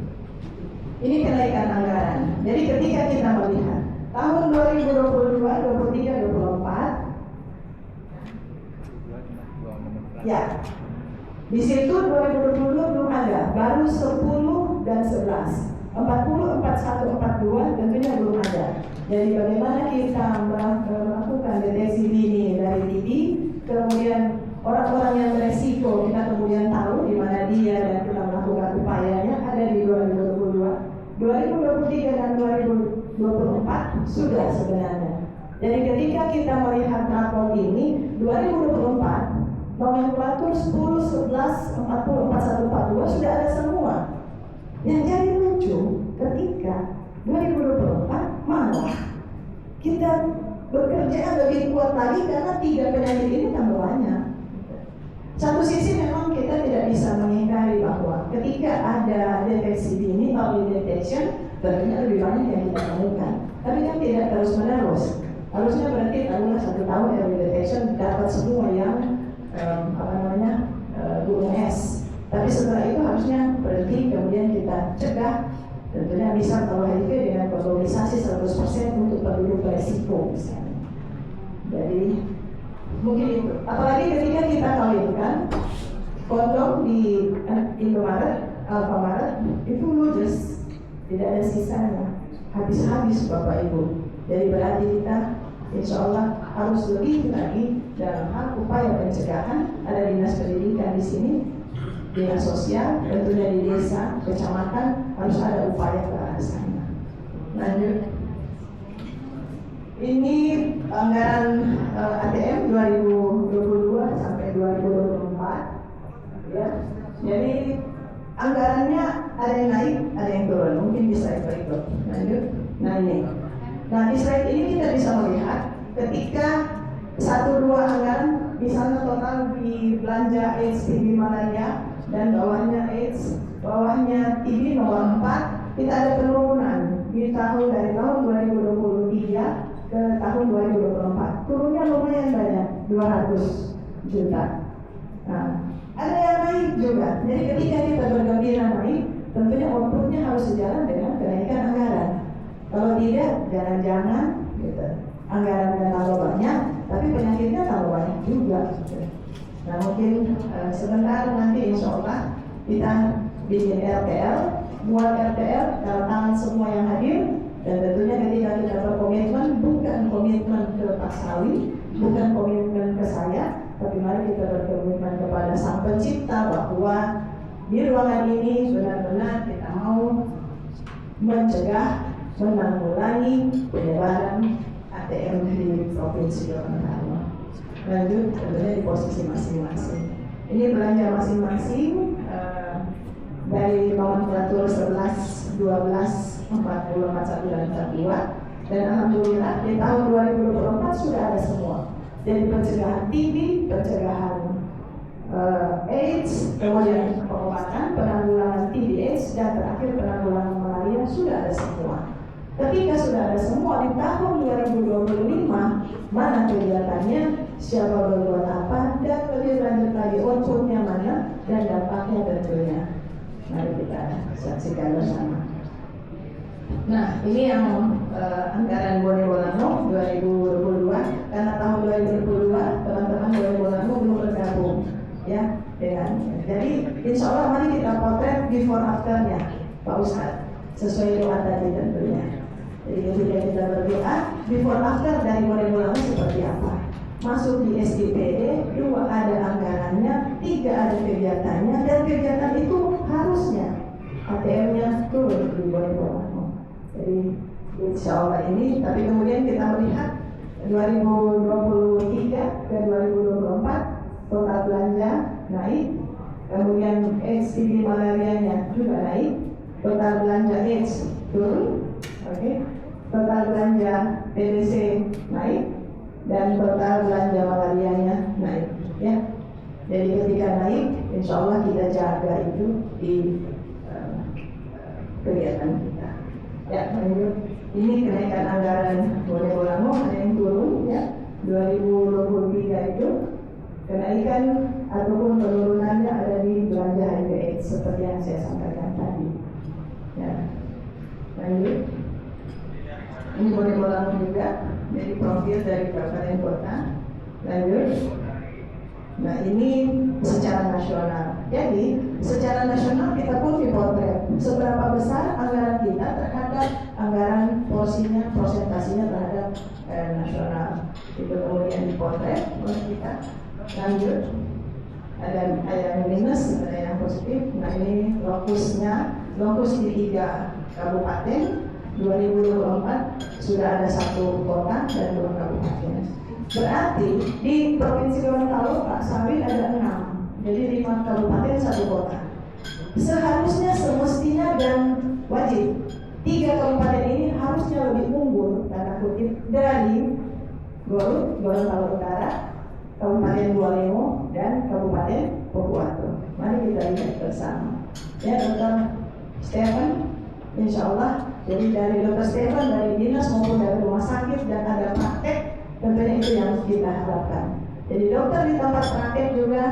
Ini kenaikan anggaran. Jadi ketika kita melihat tahun 2022, 23, 24, ya, di situ 2022 belum ada, baru 10 dan 11, 40, 41, 42 tentunya belum ada. Jadi bagaimana kita melakukan deteksi dini dari TB, kemudian orang-orang yang beresiko kita kemudian tahu di mana dia dan kita melakukan upayanya ada di 2022. 2023 dan 2024 sudah sebenarnya. Jadi ketika kita melihat rapor ini 2024 nomenklatur 10, 11, 40, 41, 42 sudah ada semua. Yang jadi lucu ketika 2024 malah kita bekerja lebih kuat lagi karena 3 penyakit ini tambah banyak. Satu sisi memang kita tidak bisa mengingkari bahwa ketika ada deteksi dini, early detection, tentunya lebih banyak yang kita temukan. Tapi kan tidak terus menerus. Harusnya berarti tahulah 1 tahun early detection dapat semua yang gunung es. Tapi setelah itu harusnya berhenti, kemudian kita cegah. Tentunya bisa kalau HIV dengan probabilisasi 100% untuk penduduk beresiko misalnya. Jadi mungkin itu. Apalagi ketika kita kawinkan, kondom di Indomaret, Alfamaret itu ludes, tidak ada sisanya, habis-habis Bapak Ibu. Jadi berarti kita insya Allah harus lebih lagi dalam hal upaya pencegahan. Ada dinas pendidikan di sini, dinas sosial, tentunya di desa, kecamatan harus ada upaya ke arah sana. Lanjut. Ini anggaran ATM 2022 sampai 2024, ya. Jadi anggarannya ada yang naik, ada yang turun. Mungkin bisa ikut. Lanjut. Nah ini. Nah di slide ini kita bisa melihat ketika 1-2 anggaran, misalnya total di belanja AIDS TB malaria dan bawahnya AIDS, bawahnya TB nomor 4, kita ada penurunan di dari tahun 2023 ke tahun 2024. Turunnya lumayan banyak, 200 juta. Nah, ada yang naik juga. Jadi ketika kita bergembira naik, tentunya outputnya harus sejalan dengan kenaikan anggaran. Kalau tidak, jangan-jangan gitu. Anggarannya tambah banyak, tapi penyakitnya tambah banyak juga. Gitu. Nah mungkin sebentar nanti insya Allah kita bikin RTL, buat RTL dalam tangan semua yang hadir. Dan tentunya ketika kita berkomitmen, bukan komitmen ke Pak Sawi, bukan komitmen ke saya, tapi mari kita berkomitmen kepada Sang Pencipta bahwa di ruangan ini benar-benar kita mau mencegah, menanggulangi penyebaran ATM di Provinsi Gorontalo. Lanjut, tentunya di posisi masing-masing. Ini belanja masing-masing dari nomenklatur 11, 12, 40, 41 dan 42. Dan alhamdulillah di tahun 2024 sudah ada semua. Jadi pencegahan TB, pencegahan AIDS, kemudian pengobatan, penanggulangan TB AIDS, dan terakhir penanggulangan malaria sudah ada semua. Ketika sudah ada semua di tahun 2025, mana kegiatannya, siapa berbuat apa, dan lebih lanjut lagi outputnya mana, dan dampaknya tentunya. Mari kita saksikan bersama. Nah, ini yang anggaran Bone Bolango 2022. Karena tahun 2022 teman-teman Bone Bolango belum bergabung, ya, dengan. Jadi, insya Allah mari kita potret before afternya, Pak Ustadz, sesuai doa tadi tentunya. Jadi ketika kita berdoa, before after dari Bone Bolango seperti apa? Masuk di SDPD, 2 ada anggarannya, 3 ada kegiatannya, dan kegiatan itu harusnya ATM-nya turun di Bone Bolango. Jadi insya Allah ini, tapi kemudian kita melihat 2023 ke 2024 total belanja naik, kemudian AIDS TB malarianya juga naik, total belanja AIDS turun, total belanja TBC naik, dan total belanja malarianya naik, ya. Jadi ketika naik, insya Allah kita jaga itu di kegiatan kita. Ya, ini kenaikan anggaran Bone Bolango ada yang turun, ya. 2023 itu kenaikan ataupun penurunannya ada di belanja HIV AIDS seperti yang saya sampaikan tadi. Ya, lanjut. Ini Bone Bolango juga, jadi profil dari kabupaten kota. Lanjut. Nah ini secara nasional. Jadi secara nasional kita pun dipotret seberapa besar anggaran kita terhadap anggaran porsinya, prosentasinya terhadap nasional. Itu kemudian dipotret oleh kita. Lanjut. Ada yang minus, ada yang positif. Nah ini lokusnya, lokus di 3 kabupaten. 2024 sudah ada 1 kota dan 2 kabupaten. Berarti di Provinsi Gorontalo Pak Sawi ada 6, jadi 5 kabupaten 1 kota. Seharusnya, semestinya dan wajib 3 kabupaten ini harusnya lebih unggul tanda kutip dari Gorontalo Utara, Kabupaten Bualemo dan Kabupaten Pohuwato. Mari kita lihat bersama. Ya, Dr. Stephen, insya Allah. Jadi dari Dr. Stephen, dari dinas maupun dari rumah sakit dan ada praktek, tentunya itu yang kita harapkan. Jadi dokter di tempat praktek juga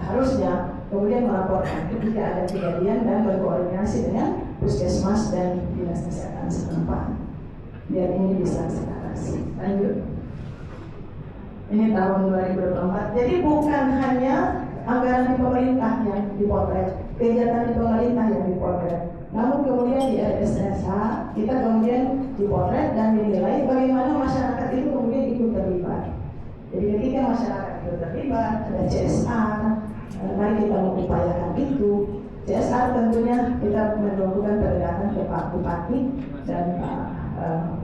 harusnya kemudian melaporkan ketika ada kejadian dan berkoordinasi dengan puskesmas dan dinas kesehatan setempat. Biar ini bisa teratasi. Lanjut. Ini tahun 2024. Jadi bukan hanya anggaran di pemerintah yang dipotret, kegiatan di pemerintah yang dipotret. Namun kemudian di RSSH kita kemudian dipotret dan dinilai bagaimana masyarakat itu kemudian ikut terlibat. Jadi ketika masyarakat ikut terlibat, ada CSR, mari kita mengupayakan itu. CSR tentunya kita melakukan pendekatan ke Pak Bupati dan Pak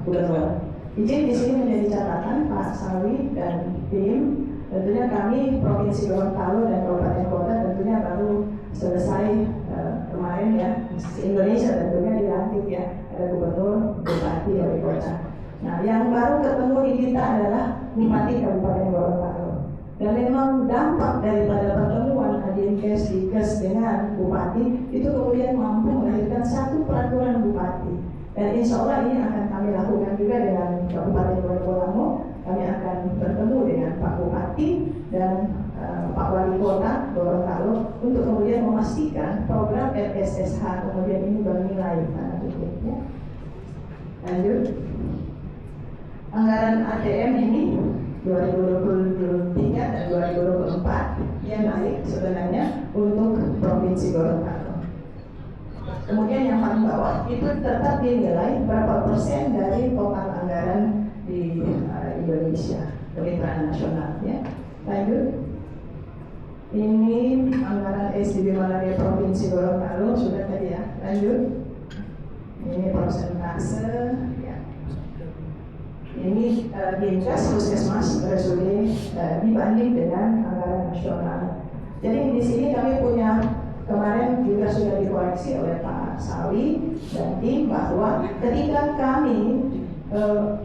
Gubernur. Izin di sini menjadi catatan Pak Sawi dan tim. Tentunya kami Provinsi Gorontalo dan Kabupaten Kota tentunya baru selesai kemarin ya. Indonesia tentunya dilantik ya, ada Gubernur, Bupati, Wali Kota. Nah, yang baru ketemu di kita adalah Bupati Kabupaten Gorontalo. Dan memang dampak daripada pertemuan Adinkes Dikes dengan Bupati itu kemudian mampu melahirkan satu peraturan Bupati. Dan insya Allah ini akan kami lakukan juga dengan Kabupaten Gorontalo. Kami akan bertemu dengan Pak Bupati dan Pak Wali Kota Gorontalo untuk kemudian memastikan program RSSH kemudian ini bernilai tanda kutip ya. Lanjut. Anggaran ATM ini 2023 dan 2024 yang naik sebenarnya untuk Provinsi Gorontalo. Kemudian yang paling bawah itu tetap dinilai berapa persen dari total anggaran di Indonesia, kemitraan nasional ya. Lanjut. Ini anggaran SDB Malaria Provinsi Gorontalo sudah tadi ya. Lanjut. Ini persentase ya. Ini Dinkes Puskesmas RSUD dibanding dengan anggaran nasional. Jadi di sini kami punya kemarin juga sudah dikoreksi oleh Pak Sawi dan tim bahwa ketika kami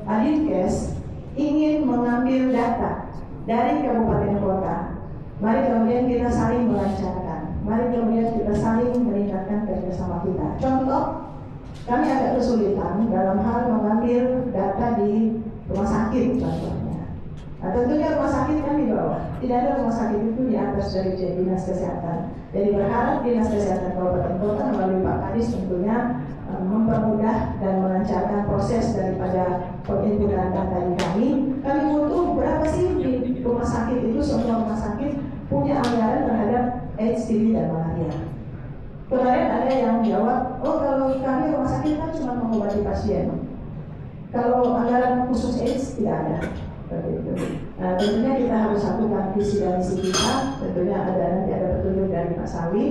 Adinkes ingin mengambil data dari kabupaten kota, mari kemudian kita saling melancarkan, mari kemudian kita saling meningkatkan kerjasama kita. Contoh, kami agak kesulitan dalam hal mengambil data di rumah sakit contohnya. Nah, tentunya rumah sakit kan di bawah, tidak ada rumah sakit itu di atas dari dinas kesehatan. Jadi berharap dinas kesehatan kabupaten kota melalui Pak Kadis tentunya mempermudah dan melancarkan proses daripada penginputan data di kami. Kami butuh berapa sih di rumah sakit itu, semua rumah sakit punya anggaran terhadap AIDS, TB dan malaria. Kemarin ada yang jawab, oh kalau kami rumah sakit kan cuma mengobati pasien. Kalau anggaran khusus AIDS tidak ada. Nah, tentunya kita harus satukan visi dan misi kita. Tentunya nanti ada petunjuk dari Pak Sawi.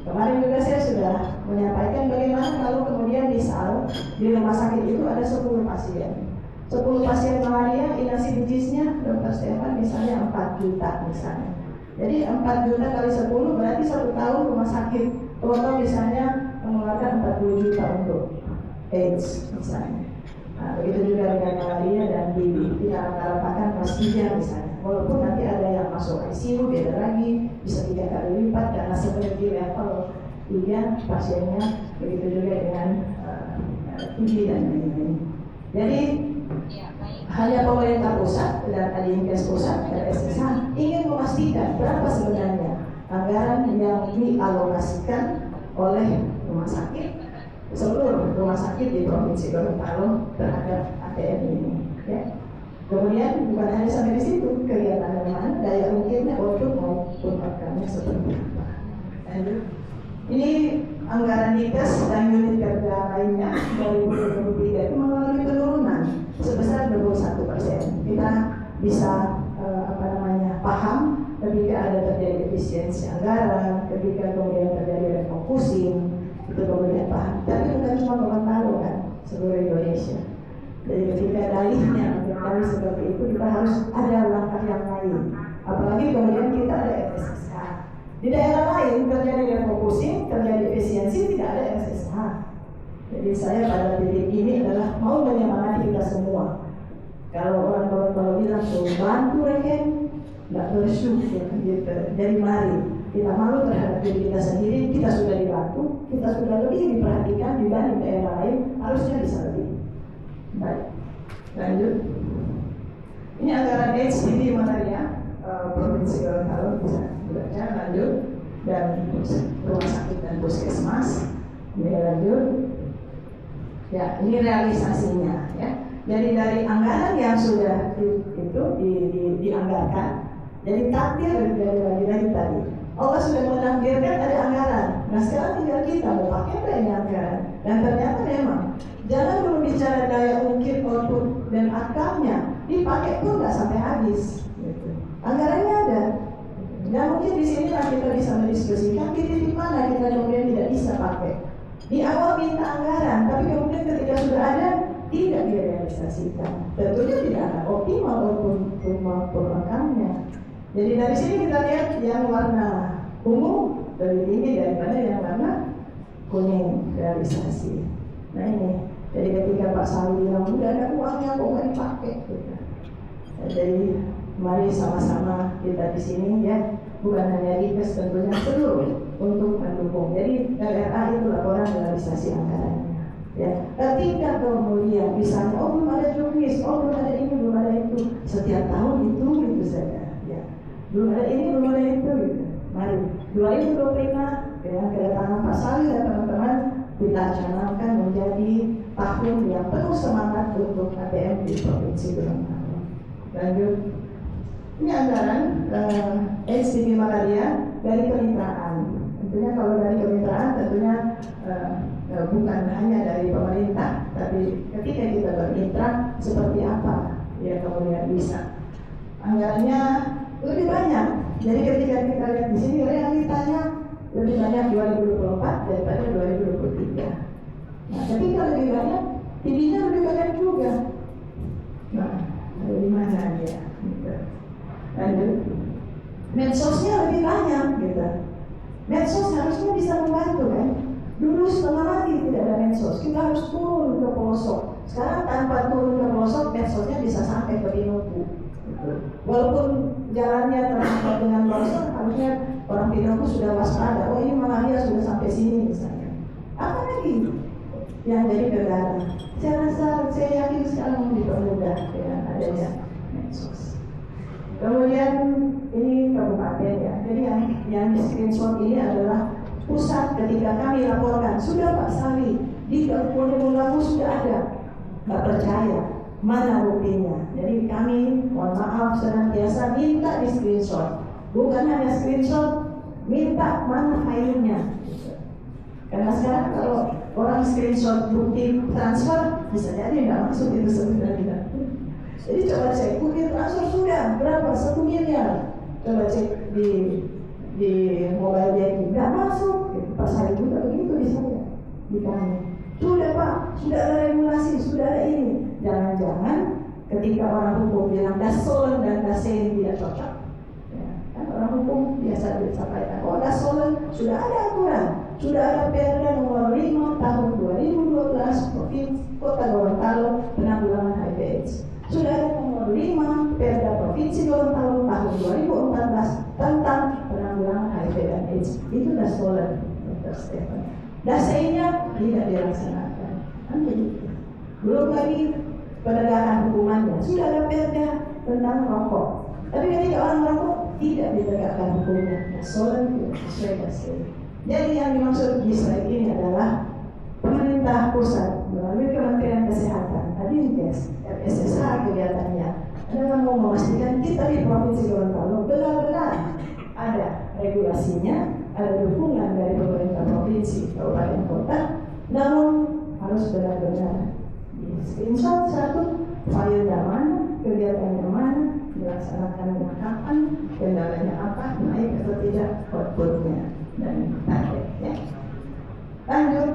Kemarin juga saya sudah menyampaikan bagaimana kalau kemudian misal di rumah sakit itu ada 10 pasien. 10 pasien malaria, inasidigisnya Dr. Stefan misalnya 4 juta misalnya. Jadi 4 juta kali 10 berarti 1 tahun rumah sakit total misalnya mengeluarkan 40 juta untuk AIDS misalnya. Nah, begitu juga dengan malaria dan TB, tidak rata-ratakan kelas 3 misalnya. Walaupun nanti ada yang masuk ICU, beda lagi, bisa 3 kali lipat karena seperti level 3 pasiennya, begitu juga dengan TB dan lain-lain. Jadi hanya pemerintah pusat dan Adinkes pusat dan RSSH ingin memastikan berapa sebenarnya anggaran yang dialokasikan oleh rumah sakit, seluruh rumah sakit di Provinsi Gorontalo terhadap ATM ini. Ya. Kemudian bukan hanya sampai di situ, kegiatan mana daya ungkitnya untuk maupun programnya seperti apa. Ini anggaran Dinkes dan unit kerja lainnya 2023 itu mengalami penurunan sebesar 21%. Kita bisa paham ketika ada terjadi efisiensi anggaran, ketika kemudian terjadi refocusing, itu kemudian paham. Tapi bukan cuma Gorontalo kan, seluruh Indonesia. Jadi ketika dalihnya dalih seperti itu, kita harus ada langkah yang lain. Apalagi kemudian kita ada RSSH. Di daerah lain terjadi refocusing, terjadi efisiensi, tidak ada RSSH. Jadi saya pada titik ini adalah mau menyemangati kita semua. Kalau orang Gorontalo bilang tuh bantu reken, nggak bersyukur gitu. Jadi mari kita malu terhadap diri kita sendiri, kita sudah dibantu, kita sudah lebih diperhatikan dibanding daerah lain, harusnya bisa lebih. Baik, lanjut. Ini anggaran HDB Malaria Provinsi Gorontalo, bisa dibaca. Lanjut, dan rumah sakit dan puskesmas. Ini lanjut. Ya, ini realisasinya ya. Jadi dari anggaran yang sudah dianggarkan, jadi takdir dari lagi tadi. Allah sudah menakdirkan ada anggaran. Nah sekarang tinggal kita mau pakai apa ini anggaran. Dan ternyata memang jangan dulu bicara daya ungkit output dan akarnya, dipakai pun nggak sampai habis. Gitu. Anggarannya ada. Dan mungkin di sini kita bisa mendiskusikan titik mana kita kemudian tidak bisa pakai. Di awal minta anggaran, tapi kemudian ketika sudah ada tidak direalisasikan. Tentunya tidak akan optimal untuk pemakamannya. Jadi dari sini kita lihat yang warna ungu lebih tinggi daripada yang warna kuning realisasi. Nah ini, jadi ketika Pak Sawi bilang udah ada uangnya kok nggak dipakai. Gitu. Jadi mari sama-sama kita di sini ya, bukan hanya Dinkes tentunya seluruh untuk mendukung. Jadi LRA itu laporan realisasi anggarannya. Ya, ketika kemudian misalnya belum ada juknis, belum ada ini, belum ada itu, setiap tahun itu saja. Ya, belum ada ini, belum ada itu. Gitu. Mari 2025 dengan kedatangan Pak Sawi dan teman-teman kita canangkan menjadi tahun yang penuh semangat untuk ATM di Provinsi Gorontalo. Lanjut. Ini anggaran HDB Malaria dari kemitraan. Tentunya kalau dari kemitraan tentunya bukan hanya dari pemerintah, tapi ketika kita bermitra seperti apa ya kemudian bisa. Anggarannya lebih banyak. Jadi ketika kita lihat di sini realitanya lebih banyak 2024 daripada 2023. Nah, ketika lebih banyak, tingginya lebih banyak juga. Nah, dari mana dia? Gitu. Lanjut. Medsosnya lebih banyak gitu. Medsos harusnya bisa membantu kan. Dulu setengah mati tidak ada medsos, kita harus turun ke pelosok. Sekarang tanpa turun ke pelosok, medsosnya bisa sampai ke Pinoku. Walaupun jalannya terhambat dengan longsor, harusnya orang Pinoku sudah waspada. Oh ini malaria sudah sampai sini misalnya. Apa lagi yang jadi kendala? Saya yakin sekarang dipermudah dengan adanya medsos. Kemudian ini kabupaten ya. Jadi yang di screenshot ini adalah pusat ketika kami laporkan sudah Pak Sawi di Kabupaten sudah ada, nggak percaya mana buktinya. Jadi kami mohon maaf senantiasa minta di screenshot, bukan hanya screenshot, minta mana filenya. Karena sekarang kalau orang screenshot bukti transfer bisa jadi nggak masuk itu sebenarnya. Jadi coba cek bukti transfer sudah berapa 1 miliar. Coba cek di mobile banking nggak masuk. Pas hari juga begitu di saya, di kami. Sudah Pak, sudah ada regulasi, sudah ada ini. Jangan-jangan ketika orang hukum bilang dasolen dan dasein tidak cocok, ya, kan orang hukum biasa disampaikan, dasolen sudah ada aturan, sudah ada Perda nomor 5 tahun 2012 Provinsi Kota Gorontalo penanggulangan HIV/AIDS. Sudah ada nomor 5 Perda Provinsi Gorontalo tahun 2014 tentang penanggulangan HIV dan AIDS. Itu dasolen. Dasainya tidak dilaksanakan. Belum lagi penegakan hukumannya. Sudah ada perda tentang rokok, tapi ketika orang merokok tidak ditegakkan hukumnya. Soalnya tidak sesuai dasar. Jadi yang dimaksud di slide ini adalah pemerintah pusat melalui Kementerian Kesehatan, Dinkes, RSSH kegiatannya adalah mau memastikan kita di Provinsi Gorontalo benar-benar ada regulasinya, ada dukungan dari pemerintah provinsi, kabupaten, kota, namun harus benar-benar di screenshot satu, filenya mana, kegiatannya mana, dilaksanakan kapan, kendalanya apa, naik atau tidak outputnya, dan target. Ya. Lanjut,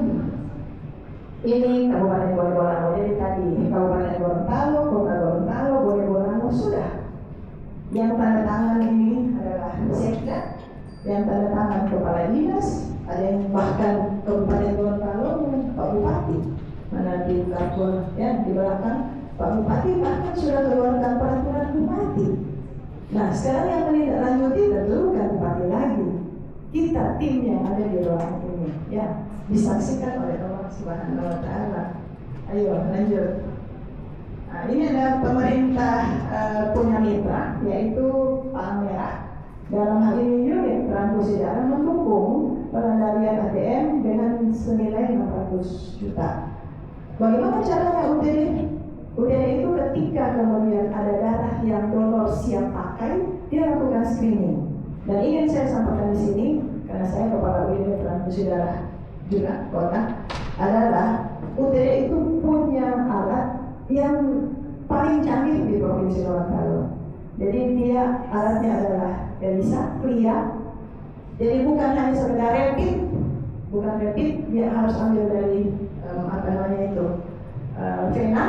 ini Kabupaten Bonegolango. Jadi tadi Kabupaten Gorontalo, Kota Gorontalo, Bonegolango sudah. Yang tanda tangan ini adalah Sekda, yang tanda tangan Kepala Dinas, ada yang bahkan Kabupaten Gorontalo Pak Bupati, mana di belakang ya di belakang Pak Bupati bahkan sudah keluarkan peraturan bupati Nah sekarang yang menindaklanjuti tentu bukan bupati lagi, kita tim yang ada di ruangan ini, ya disaksikan oleh Allah Subhanahu Wa Taala. Ayo lanjut. Nah, ini adalah pemerintah punya mitra, yaitu Palang Merah. Dalam hal ini unit transfusi darah mendukung pengendalian ATM dengan senilai 600 juta. Bagaimana caranya UTD? UTD itu ketika kemudian ada darah yang donor siap pakai, dia lakukan screening. Dan ingin saya sampaikan di sini, karena saya kepala unit transfusi darah juga kota, adalah UTD itu punya alat yang paling canggih di Provinsi Gorontalo. Jadi dia alatnya adalah ELISA, CLIA. Jadi bukan hanya sekedar rapid, dia harus ambil dari vena,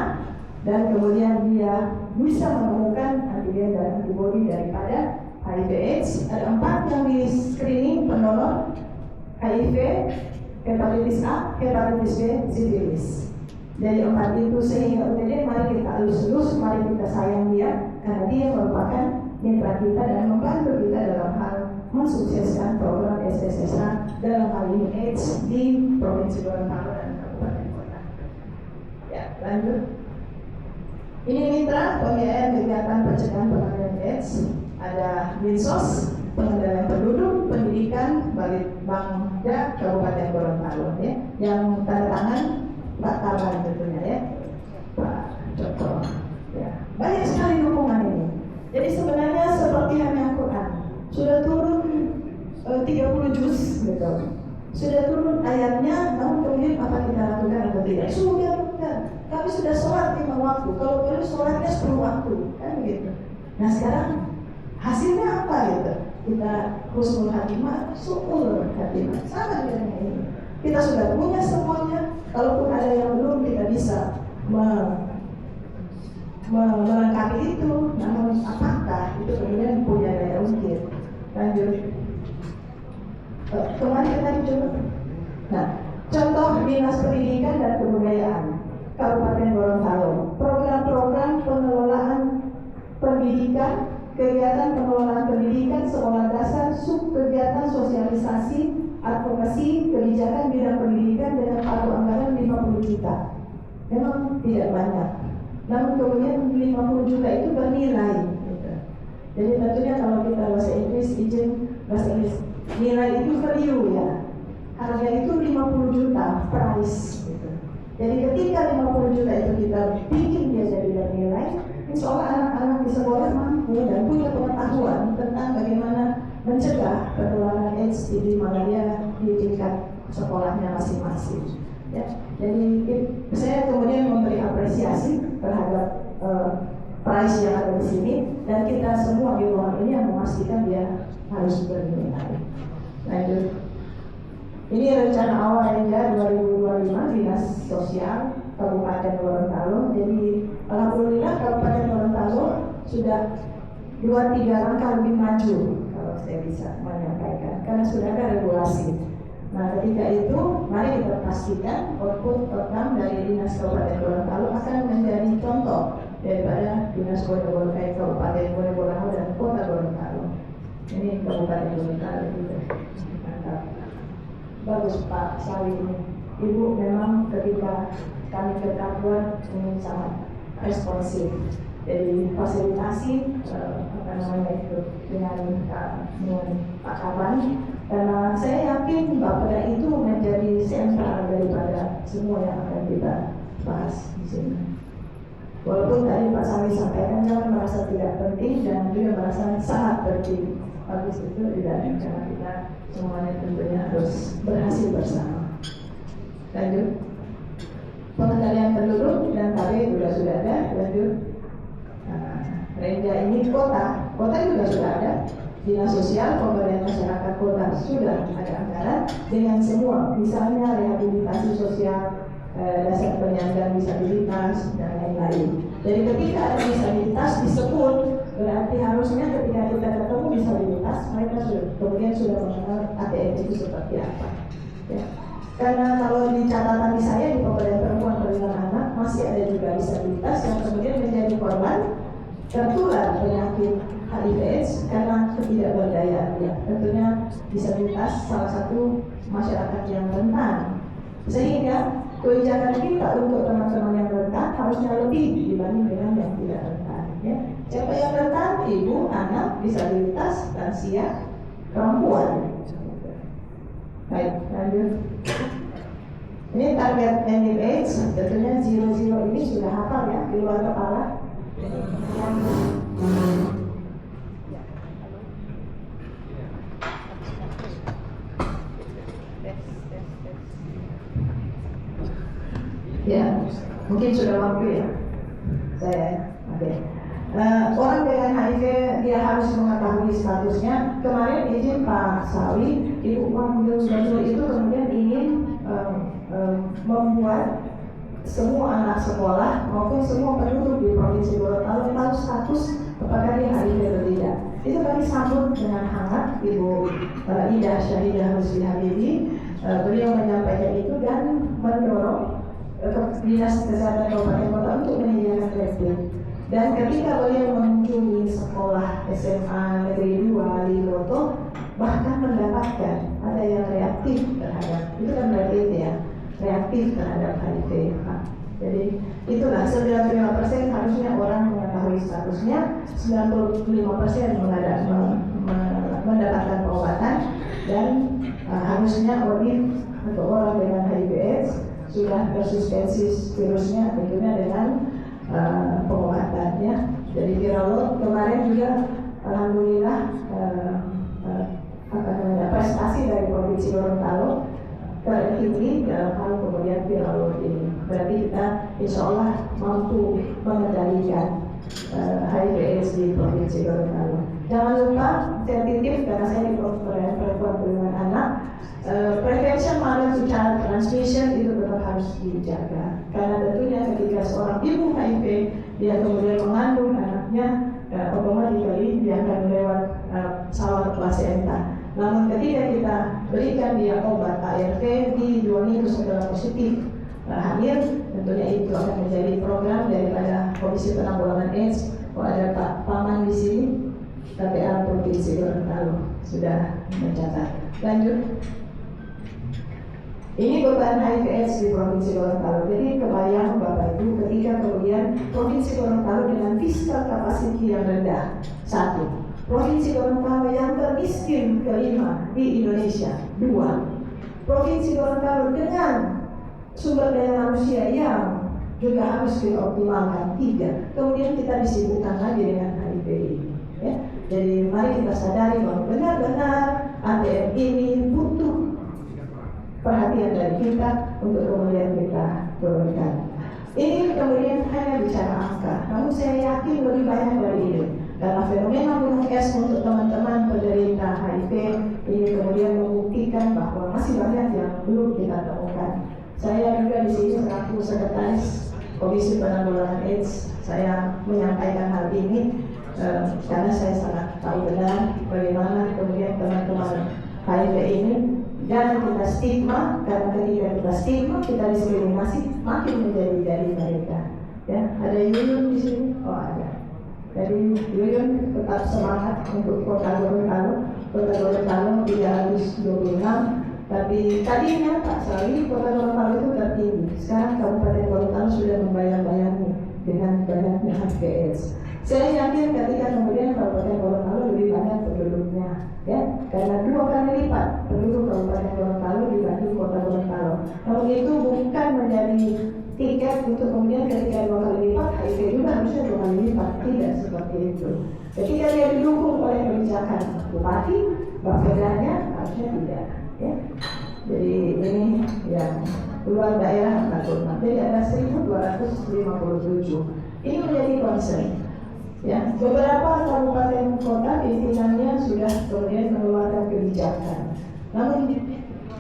dan kemudian dia bisa menemukan antigen dan antibodi daripada HIV/AIDS. Ada 4 yang di screening pendonor: HIV, hepatitis A, hepatitis B, sifilis. Dari 4 itu sehingga UTD mari kita elus-elus, mari kita sayang dia, karena dia merupakan mitra kita dan membantu kita dalam hal mensukseskan program SSSA dalam hal ini AIDS di Provinsi Gorontalo dan Kabupaten Kota. Ya, lanjut. Ini mitra pembiayaan kegiatan pencegahan pengendalian AIDS. Ada Dinsos, pengendalian penduduk, pendidikan, Balitbangda Kabupaten Gorontalo, ya, yang tanda tangan Pak Kaban tentunya, ya, Pak Joko. Ya, banyak sekali dukungan ini. Jadi sebenarnya seperti hanya Quran, sudah turun 30 juz, gitu. Sudah turun ayatnya, namun kemudian apa kita lakukan atau tidak? Sudah bukan. Kami sudah sholat 5 waktu, kalau perlu sholatnya 10 waktu, kan begitu. Nah sekarang hasilnya apa gitu? Kita husnul khatimah, su'ul khatimah, sama dengan ini. Kita sudah punya semuanya. Kalaupun ada yang belum, kita bisa melengkapi itu. Namun apakah itu kemudian punya daya ungkit? Lanjut. Kemarin kita coba. Nah, contoh Dinas Pendidikan dan Kebudayaan Kabupaten Gorontalo, program-program pengelolaan pendidikan, kegiatan pengelolaan pendidikan sekolah dasar, sub kegiatan sosialisasi, advokasi, kebijakan bidang pendidikan dengan pagu anggaran 50 juta. Memang tidak banyak, namun kemudian 50 juta itu bernilai, gitu. Jadi tentunya kalau kita bahasa Inggris, izin bahasa Inggris, nilai itu value, ya. Harga itu 50 juta price, gitu. Jadi ketika 50 juta itu kita bikin dia jadi bernilai, insya Allah anak-anak di sekolah mampu dan punya pengetahuan tentang bagaimana mencegah penularan AIDS di mana dia di tingkat sekolahnya masing-masing. Ya, jadi saya kemudian memberi apresiasi terhadap prize yang ada di sini, dan kita semua di ruang ini yang memastikan dia harus bernilai. Lanjut. Ini rencana awal ya 2025 Dinas Sosial Kabupaten Gorontalo. Jadi alhamdulillah Kabupaten Gorontalo sudah 2-3 langkah lebih maju, kalau saya bisa menyampaikan, karena sudah ada regulasi. Nah ketika itu mari kita pastikan output program dari Dinas Kabupaten Gorontalo akan menjadi contoh daripada Dinas Kabupaten Gorontalo dan Kota Gorontalo. Ini Kabupaten Gorontalo gitu. Mantap. Bagus Pak Sawi ini. Ibu memang ketika kami ke Kabupaten ini sangat responsif. Jadi fasilitasi dengan Pak Kaban, karena saya yakin Bapeda itu menjadi sentral daripada semua yang akan kita bahas di sini. Walaupun tadi Pak Sawi sampaikan jangan merasa tidak penting dan juga merasa sangat penting. Habis itu tidak, karena kita semuanya tentunya harus berhasil bersama. Lanjut. Pengendalian penduduk dan KB juga sudah ada. Lanjut. Renja ini kota juga sudah ada. Dinas Sosial Pemberdayaan Masyarakat Kota sudah ada anggaran dengan semua, misalnya rehabilitasi sosial, dasar penyandang disabilitas dan lain-lain. Jadi ketika ada disabilitas disebut, berarti harusnya ketika kita ketemu disabilitas, mereka kemudian sudah mengenal ATM itu seperti apa. Ya. Karena kalau di catatan di saya di Pemberdayaan Perempuan Perlindungan Anak masih ada juga disabilitas yang kemudian menjadi korban tertular penyakit HIV HIV/AIDS karena ketidakberdayaan. Ya, tentunya disabilitas salah satu masyarakat yang rentan, sehingga kebijakan kita untuk teman-teman yang rentan harusnya lebih dibanding dengan yang tidak rentan. Ya. Siapa yang rentan? Ibu, anak, disabilitas, lansia, perempuan. Baik, lanjut. Ini target ending AIDS, tentunya 00 ini sudah hafal ya di luar kepala. Ya, mungkin sudah waktu ya. Saya, oke. Orang dengan HIV dia harus mengetahui statusnya. Kemarin izin Pak Sawi, Ibu Puan Gubernur itu kemudian ingin membuat semua anak sekolah maupun semua penduduk di Provinsi Gorontalo tahu status apakah dia HIV atau tidak. Itu kami sambut dengan hangat Ibu Ida Syahidah Rusli Habibi. Beliau menyampaikan itu dan mendorong Dinas Kesehatan Kabupaten Kota untuk menyediakan rapid. Dan ketika beliau mengunjungi sekolah SMA Negeri 2 Liloto, bahkan mendapatkan ada yang reaktif terhadap, itu kan berarti ya, reaktif terhadap HIV. Jadi itulah 95% harusnya orang mengetahui statusnya, 95% mendapatkan pengobatan, dan harusnya ODIF untuk orang dengan HIV/AIDS sudah tersuspensi virusnya tentunya dengan pengobatannya. Jadi virolog kemarin juga alhamdulillah prestasi dari Provinsi Gorontalo tertinggi dalam hal kemudian virolog ini. Berarti kita insya Allah mampu mengendalikan HIV/AIDS di Provinsi Gorontalo. Jangan lupa saya titip karena saya di perempuan perlindungan anak. Prevention mother to child transmission itu tetap harus dijaga karena tentunya ketika seorang ibu HIV dia kemudian mengandung anaknya otomatis dia akan lewat saluran plasenta. Namun ketika kita berikan dia obat ARV di 2 minggu setelah positif hamil, tentunya itu akan menjadi program daripada Komisi Penanggulangan AIDS. Ada Pak Paman di sini, KPA Provinsi Gorontalo sudah mencatat. Lanjut. Ini beban HIV/AIDS di Provinsi Gorontalo. Jadi kebayang Bapak Ibu ketika kemudian Provinsi Gorontalo dengan fiskal kapasiti yang rendah. 1. Provinsi Gorontalo yang termiskin kelima di Indonesia. 2. Provinsi Gorontalo dengan sumber daya manusia yang juga harus dioptimalkan. 3. Kemudian kita disibukkan lagi dengan HIV ini. Ya. Jadi mari kita sadari bahwa benar-benar ATM ini butuh perhatian dari kita untuk kemudian kita turunkan. Ini kemudian hanya bicara angka, namun saya yakin lebih banyak dari ini. Karena fenomena gunung es untuk teman-teman penderita HIV ini kemudian membuktikan bahwa masih banyak yang belum kita temukan. Saya juga di sini selaku sekretaris Komisi Penanggulangan AIDS, saya menyampaikan hal ini karena saya sangat tahu benar bagaimana kemudian teman-teman HIV ini. Jangan kita stigma, karena ketika kita stigma, kita diskriminasi, makin menjadi dari mereka. Ya, ada Yuyun di sini, oh ada. Jadi Yuyun tetap semangat untuk Kota Gorontalo. Kota Gorontalo 326, tapi tadinya Pak Sawi Kota Gorontalo itu tertinggi. Sekarang Kabupaten Gorontalo sudah membayang-bayangi dengan banyaknya HIV/AIDS. Saya yakin ketika kemudian Kabupaten Gorontalo lebih banyak penduduknya, ya, karena 2 kali lipat penduduk Kabupaten Gorontalo dibanding Kota Gorontalo. Namun itu bukan menjadi tiket untuk kemudian ketika 2 kali lipat HIV juga harusnya 2 kali lipat, tidak seperti itu. Ketika dia didukung oleh kebijakan bupati, bapedanya harusnya tidak. Ya. Jadi ini yang luar daerah Natuna. Jadi ada 1.257. Ini menjadi concern. Ya, beberapa kabupaten kota pimpinannya sudah kemudian mengeluarkan kebijakan. Namun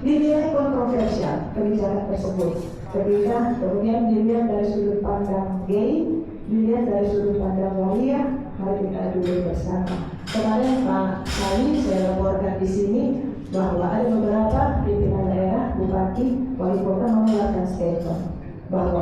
dinilai kontroversial kebijakan tersebut. Ketika kemudian dilihat dari sudut pandang gay, dilihat dari sudut pandang waria, mari kita duduk bersama. Kemarin Pak Kali saya laporkan di sini bahwa ada beberapa pimpinan daerah, bupati, wali kota mengeluarkan statement bahwa